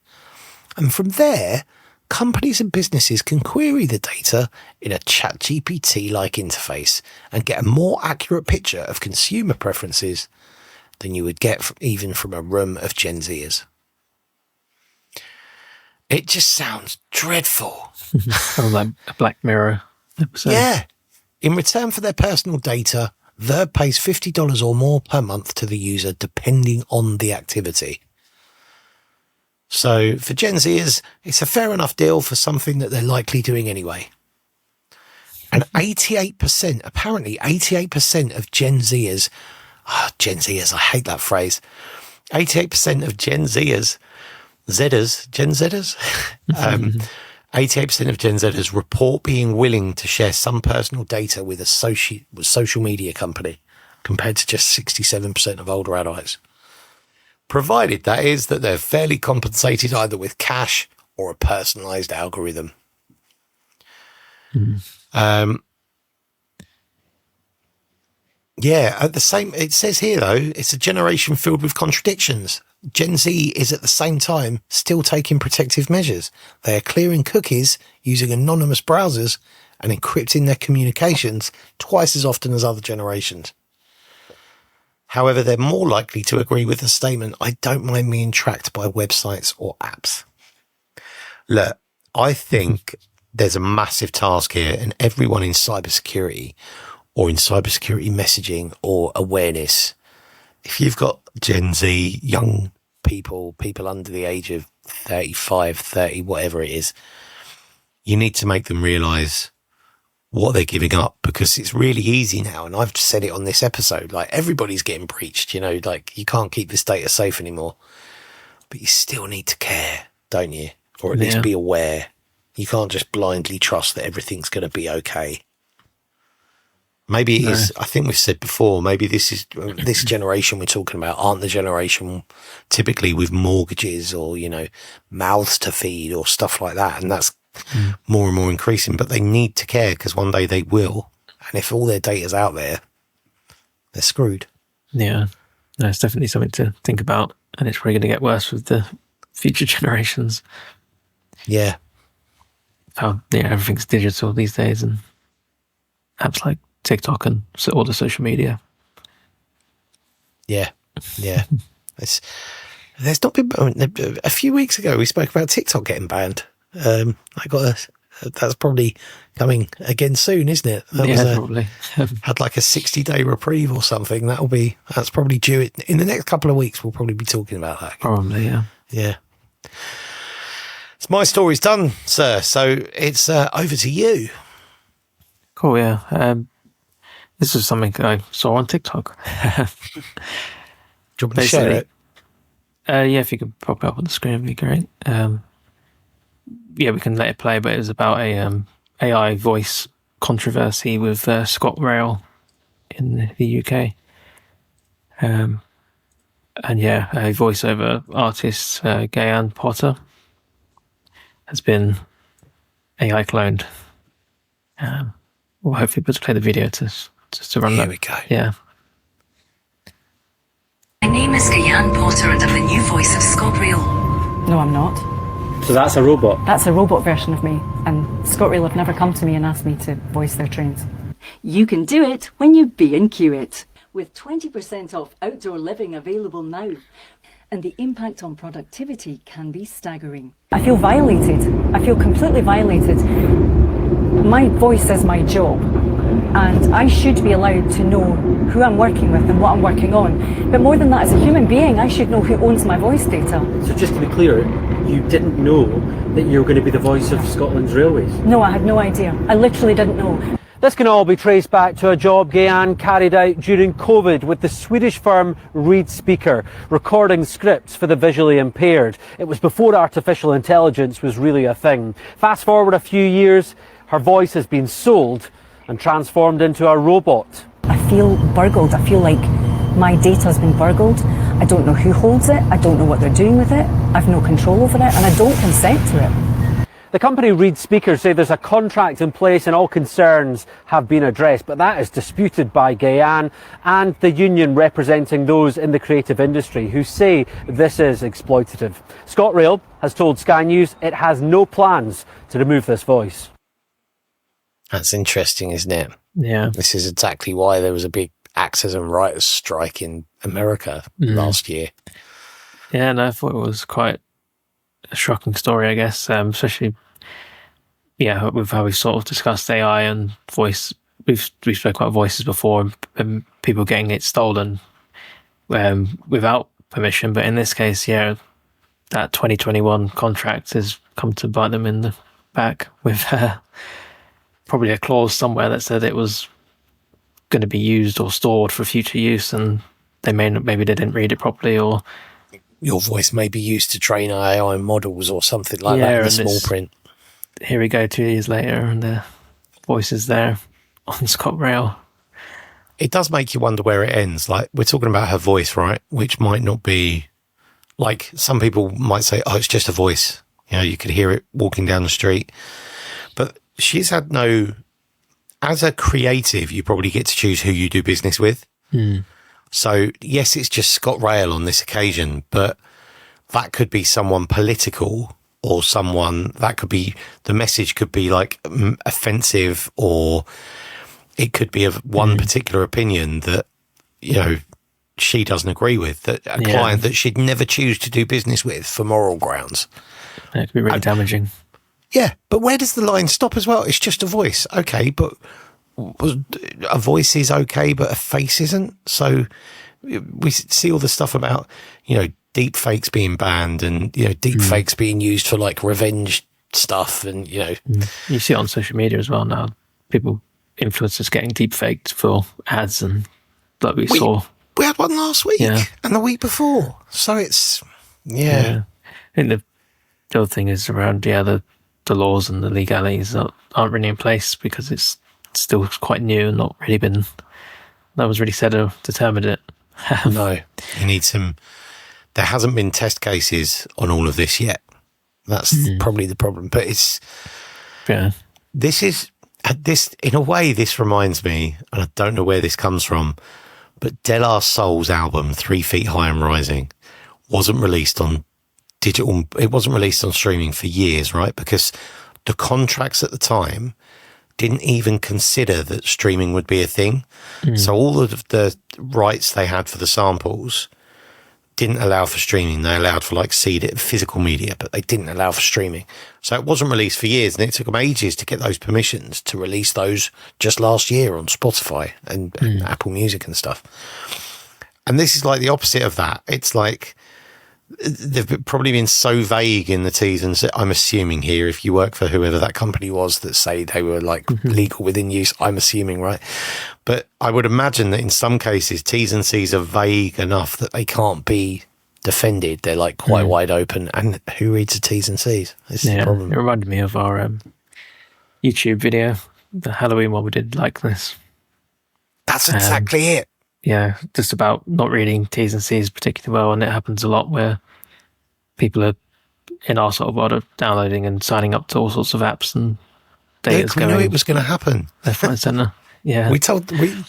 And from there, companies and businesses can query the data in a ChatGPT-like interface and get a more accurate picture of consumer preferences than you would get even from a room of Gen Zers. It just sounds dreadful. Sounds like a Black Mirror episode. Yeah. In return for their personal data, Verb pays $50 or more per month to the user, depending on the activity. So for Gen Zers, it's a fair enough deal for something that they're likely doing anyway. And 88%, apparently 88% of Gen Zers, Gen Zers, I hate that phrase. 88% of Gen Zers, Gen Zers, 88% of Gen Zers report being willing to share some personal data with a social media company, compared to just 67% of older adults. Provided that is that they're fairly compensated either with cash or a personalized algorithm. It says here though, it's a generation filled with contradictions. Gen Z is at the same time still taking protective measures. They are clearing cookies using anonymous browsers and encrypting their communications twice as often as other generations. However, they're more likely to agree with the statement, I don't mind being tracked by websites or apps. Look, I think there's a massive task here, and everyone in cybersecurity or in cybersecurity messaging or awareness, if you've got Gen Z, young people under the age of 35, 30, whatever it is, you need to make them realise what they're giving up, because it's really easy now. And I've just said it on this episode, like everybody's getting breached, like you can't keep this data safe anymore, but you still need to care, don't you? Or at least be aware. You can't just blindly trust that everything's going to be okay. Maybe it is, I think we've said before, maybe this generation we're talking about aren't the generation typically with mortgages or, mouths to feed or stuff like that. And that's more and more increasing, but they need to care because one day they will. And if all their data's out there, they're screwed. Yeah. No, it's definitely something to think about. And it's probably going to get worse with the future generations. Yeah. How everything's digital these days, and apps like TikTok and all the social media. Yeah. There's not been a few weeks ago we spoke about TikTok getting banned. That's probably coming again soon, isn't it? Probably. Had like a 60-day reprieve or something. That's probably due in the next couple of weeks. We'll probably be talking about that. Probably, yeah. Yeah. So my story's done, sir. So it's over to you. Cool, yeah. This is something I saw on TikTok. Do you want me to share it? If you could pop it up on the screen, it'd be great. We can let it play, but it was about a AI voice controversy with ScotRail in the UK. A voiceover artist, Gayan Potter, has been AI cloned. We'll hopefully be able to play the video to run that. Here we go. Yeah. My name is Gayan Potter and I'm the new voice of ScotRail. No, I'm not. So that's a robot? That's a robot version of me, and ScotRail have never come to me and asked me to voice their trains. You can do it when you B&Q it, with 20% off outdoor living available now. And the impact on productivity can be staggering. I feel violated. I feel completely violated. My voice is my job, and I should be allowed to know who I'm working with and what I'm working on. But more than that, as a human being, I should know who owns my voice data. So just to be clear, you didn't know that you were going to be the voice of Scotland's railways? No, I had no idea. I literally didn't know. This can all be traced back to a job Gayan carried out during COVID with the Swedish firm Reed Speaker, recording scripts for the visually impaired. It was before artificial intelligence was really a thing. Fast forward a few years, her voice has been sold and transformed into a robot. I feel burgled. I feel like my data has been burgled. I don't know who holds it. I don't know what they're doing with it. I've no control over it, and I don't consent to it. The company Reed Speakers say there's a contract in place and all concerns have been addressed, but that is disputed by Gayan and the union representing those in the creative industry who say this is exploitative. ScotRail has told Sky News it has no plans to remove this voice. That's interesting, isn't it? Yeah. This is exactly why there was a big actors and writers strike in America last year. Yeah, and I thought it was quite a shocking story, I guess, especially, with how we've sort of discussed AI and voice. We've spoken about voices before and people getting it stolen without permission. But in this case, that 2021 contract has come to bite them in the back with probably a clause somewhere that said it was going to be used or stored for future use, and maybe they didn't read it properly, or your voice may be used to train AI models or something like that in the small print. Here we go 2 years later, and the voice is there on ScotRail. It does make you wonder where it ends. Like, we're talking about her voice, right? Which might not be, like, some people might say, oh, it's just a voice. You know, you could hear it walking down the street. But she's had no, as a creative, you probably get to choose who you do business with. So, yes, it's just ScotRail on this occasion, but that could be someone political, or someone that could be, the message could be like offensive, or it could be of one particular opinion that, you know, she doesn't agree with, that a client that she'd never choose to do business with for moral grounds. It could be really damaging. Yeah, but where does the line stop as well? It's just a voice. Okay, but a voice is okay, but a face isn't. So we see all the stuff about, you know, deep fakes being banned, and, you know, deep fakes being used for like revenge stuff, and, you know. You see it on social media as well now. People, influencers getting deep faked for ads, and like we saw. We had one last week and the week before. So it's, I think the other thing is around, the laws and the legalities aren't really in place, because it's still quite new and not really been, no one's really said or determined it. No, you need some, there hasn't been test cases on all of this yet. That's probably the problem. But it's, this is, in a way, this reminds me, and I don't know where this comes from, but De La Soul's album, 3 Feet High and Rising, wasn't released on digital, it wasn't released on streaming for years, right? Because the contracts at the time didn't even consider that streaming would be a thing. So all of the rights they had for the samples didn't allow for streaming. They allowed for like physical media, but they didn't allow for streaming. So it wasn't released for years, and it took them ages to get those permissions to release those just last year on Spotify and Apple Music and stuff. And this is like the opposite of that. It's like they've probably been so vague in the T's and C's. I'm assuming here, if you work for whoever that company was that say they were like legal within use, I'm assuming, right? But I would imagine that in some cases, T's and C's are vague enough that they can't be defended. They're like quite wide open. And who reads the T's and C's? This is the problem. It reminded me of our YouTube video, the Halloween one we did, like this. That's exactly it. Yeah, just about not reading T's and C's particularly well, and it happens a lot where people are in our sort of world of downloading and signing up to all sorts of apps, and data's we knew it was going to happen. Left, right, and centre. Yeah, we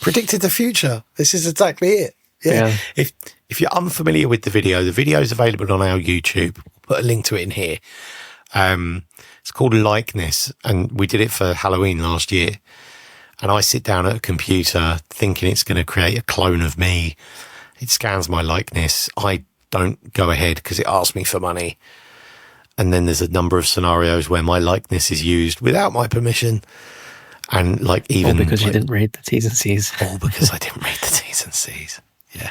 predicted the future. This is exactly it. Yeah. If you're unfamiliar with the video is available on our YouTube. We'll put a link to it in here. It's called Likeness, and we did it for Halloween last year. And I sit down at a computer thinking it's going to create a clone of me. It scans my likeness. I don't go ahead because it asks me for money. And then there's a number of scenarios where my likeness is used without my permission. And like even... All because you didn't read the T's and C's. All because I didn't read the T's and C's. Yeah.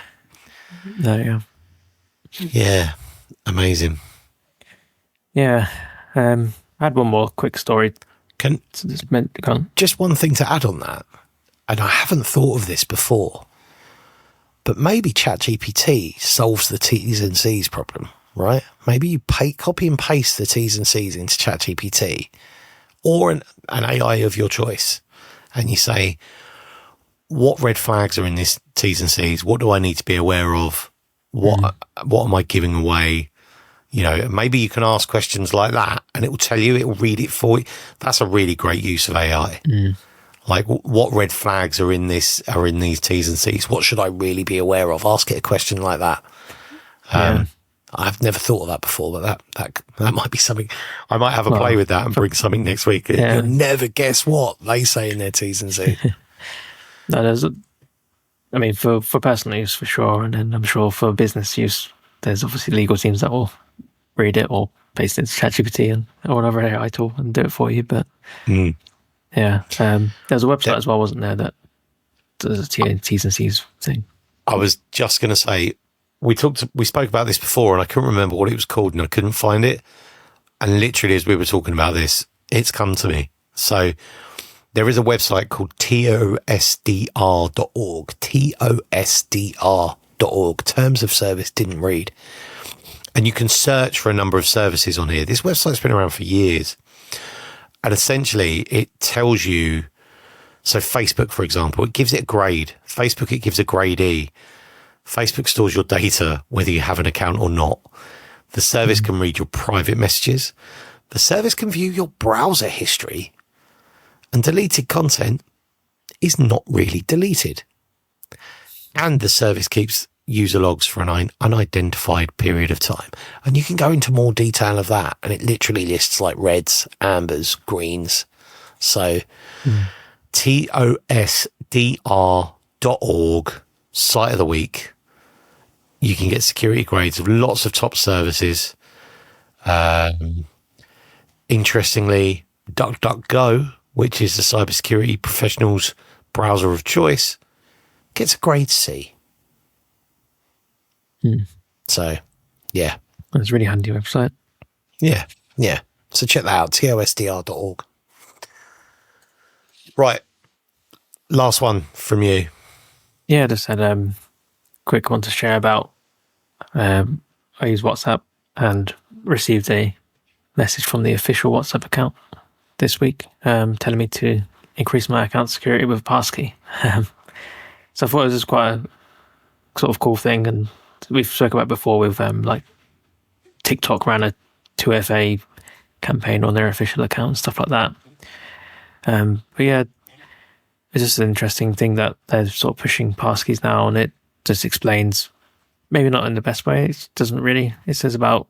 No, yeah. Amazing. Yeah. I had one more quick story. Just one thing to add on that, and I haven't thought of this before, but maybe ChatGPT solves the T's and C's problem, right? Maybe you copy and paste the T's and C's into ChatGPT or an AI of your choice, and you say, what red flags are in this T's and C's? What do I need to be aware of? What am I giving away? You know, maybe you can ask questions like that and it will tell you, it will read it for you. That's a really great use of AI. Like, what red flags are in these T's and C's? What should I really be aware of? Ask it a question like that. I've never thought of that before, but that might be something. I might have a play with that and bring something next week. You'll never guess what they say in their T's and C's. No, for personal use for sure, and then I'm sure for business use, there's obviously legal teams that will read it or paste it into ChatGPT or whatever AI tool and do it for you. But there's a website as well, wasn't there, that does a T's and C's thing? I was just going to say, we spoke about this before, and I couldn't remember what it was called, and I couldn't find it. And literally, as we were talking about this, it's come to me. So there is a website called tosdr.org. tosdr.org. Terms of service didn't read. And you can search for a number of services on here. This website's been around for years. And essentially, it tells you, so Facebook, for example, it gives it a grade. Facebook, it gives a grade E. Facebook stores your data, whether you have an account or not. The service can read your private messages. The service can view your browser history. And deleted content is not really deleted. And the service keeps user logs for an unidentified period of time. And you can go into more detail of that. And it literally lists like reds, ambers, greens. So tosdr.org, site of the week. You can get security grades of lots of top services. Interestingly, DuckDuckGo, which is the cybersecurity professional's browser of choice, gets a grade C. So, yeah. That's a really handy website. Yeah. So check that out, tosdr.org. Right. Last one from you. Yeah, I just had a quick one to share about. I use WhatsApp and received a message from the official WhatsApp account this week telling me to increase my account security with a passkey. So I thought it was just quite a sort of cool thing, and we've spoken about before with like TikTok ran a 2FA campaign on their official account and stuff like that. But yeah, it's just an interesting thing that they're sort of pushing passkeys now, and it just explains, maybe not in the best way, it doesn't really. It says about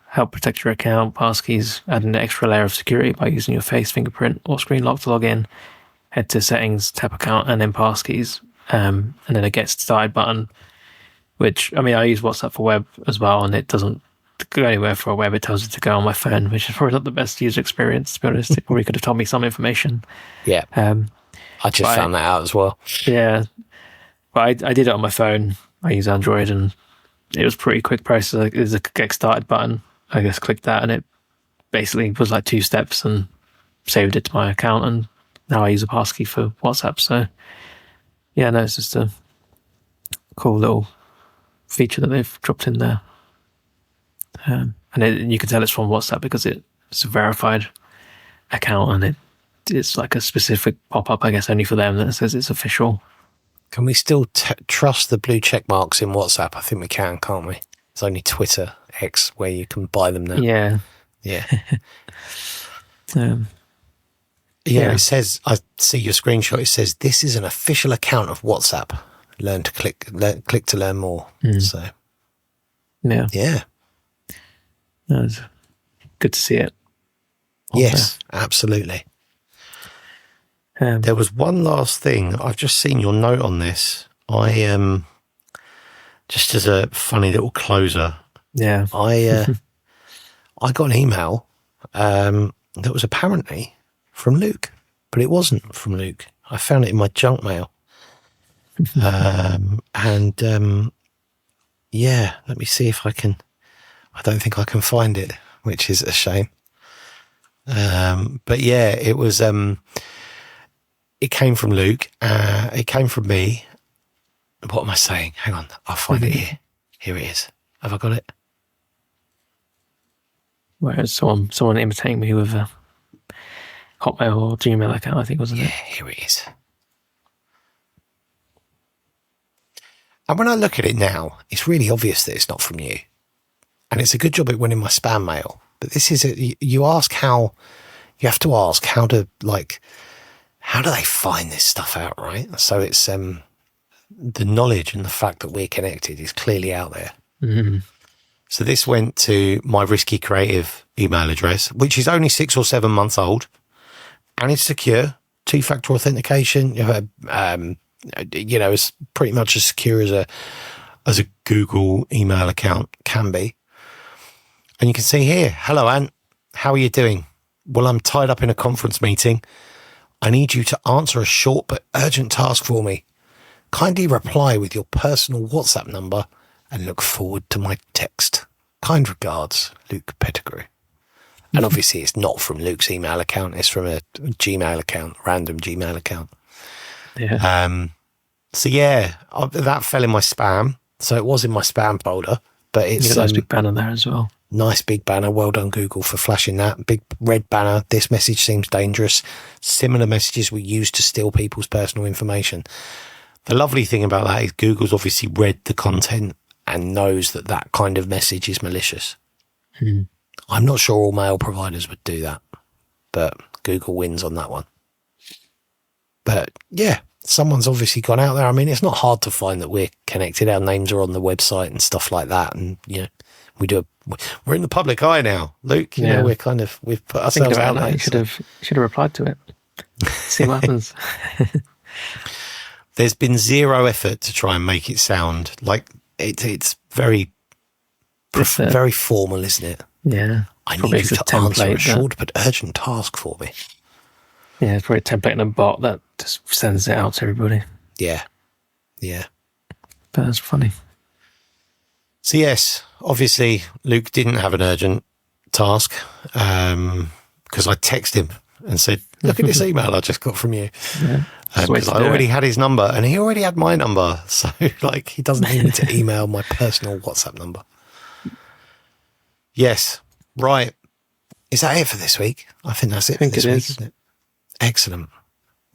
help protect your account, passkeys, add an extra layer of security by using your face, fingerprint, or screen lock to log in. Head to settings, tap account, and then passkeys, and then a get started button, which, I mean, I use WhatsApp for web as well, and it doesn't go anywhere for a web. It tells you to go on my phone, which is probably not the best user experience, to be honest. It probably could have told me some information. Yeah. I just found that out as well. Yeah. But I did it on my phone. I use Android, and it was a pretty quick process. There's a get started button. I just clicked that, and it basically was like 2 steps and saved it to my account. And now I use a passkey for WhatsApp. So yeah, no, it's just a cool little feature that they've dropped in there. And you can tell it's from WhatsApp because it's a verified account, and it's like a specific pop-up, I guess, only for them, that says it's official. Can we still trust the blue check marks in WhatsApp? I think we can, can't we? It's only Twitter, X, where you can buy them now. Yeah. It says, I see your screenshot, it says, this is an official account of WhatsApp. Click to learn more. So, yeah. No, it's good to see it. Yes, absolutely. There was one last thing. I've just seen your note on this. I just as a funny little closer. Yeah. I got an email that was apparently from Luke, but it wasn't from Luke. I found it in my junk mail. Let me see if I can. I don't think I can find it, which is a shame. But yeah, it was. It came from Luke. It came from me. What am I saying? Hang on, I'll find it here. Here it is. Have I got it? Whereas someone imitating me with a Hotmail or Gmail account, I think, wasn't it? Yeah, here it is. And when I look at it now, it's really obvious that it's not from you. And it's a good job it went in my spam mail. But this is, you have to ask how do they find this stuff out, right? So it's the knowledge and the fact that we're connected is clearly out there. Mm-hmm. So this went to my Risky Creative email address, which is only 6 or 7 months old, and it's secure, 2-factor authentication. It's pretty much as secure as a Google email account can be. And you can see here, hello, Ant, how are you doing? Well, I'm tied up in a conference meeting. I need you to answer a short but urgent task for me. Kindly reply with your personal WhatsApp number and look forward to my text. Kind regards, Luke Pettigrew. And obviously it's not from Luke's email account. It's from a Gmail account, random Gmail account. Yeah. So yeah, that fell in my spam. So it was in my spam folder, but it's a nice big banner there as well. Nice big banner. Well done, Google, for flashing that. Big red banner. This message seems dangerous. Similar messages we use to steal people's personal information. The lovely thing about that is Google's obviously read the content and knows that that kind of message is malicious. I'm not sure all mail providers would do that, but Google wins on that one. But yeah, someone's obviously gone out there. I mean, it's not hard to find that we're connected. Our names are on the website and stuff like that. And, you know, we're in the public eye now, Luke. You know, we've put ourselves out there. You should have replied to it. See what happens. There's been zero effort to try and make it sound like it's very formal, isn't it? Yeah. I need you to answer a short but urgent task for me. Yeah, it's probably a template and a bot that just sends it out to everybody. Yeah. But that's funny. So yes, obviously Luke didn't have an urgent task because I texted him and said, look at this email I just got from you. Yeah. Because I already had his number and he already had my number. So like he doesn't need me to email my personal WhatsApp number. Yes. Right. Is that it for this week? I think that's it for this week, isn't it? Excellent.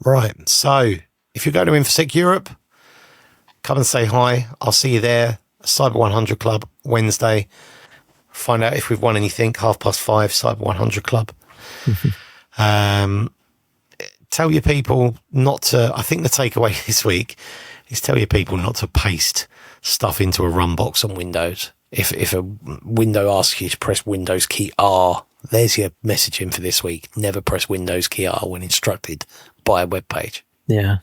Right. So if you go to InfoSec Europe, come and say hi. I'll see you there. Cyber 100 Club, Wednesday. Find out if we've won anything. 5:30, Cyber 100 Club. Tell your people not to, I think the takeaway this week is tell your people not to paste stuff into a run box on Windows. If a window asks you to press Windows key R, there's your messaging for this week. Never press Windows key R when instructed by a web page. Yeah.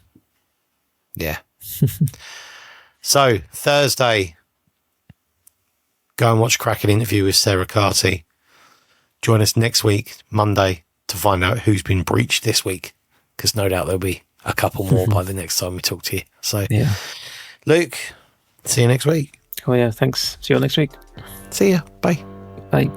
So Thursday, go and watch a cracking interview with Sara Carty. Join us next week, Monday, to find out who's been breached this week, because no doubt there'll be a couple more by the next time we talk to you. So, Luke, see you next week. Oh yeah, thanks. See you next week. See ya. Bye. Bye.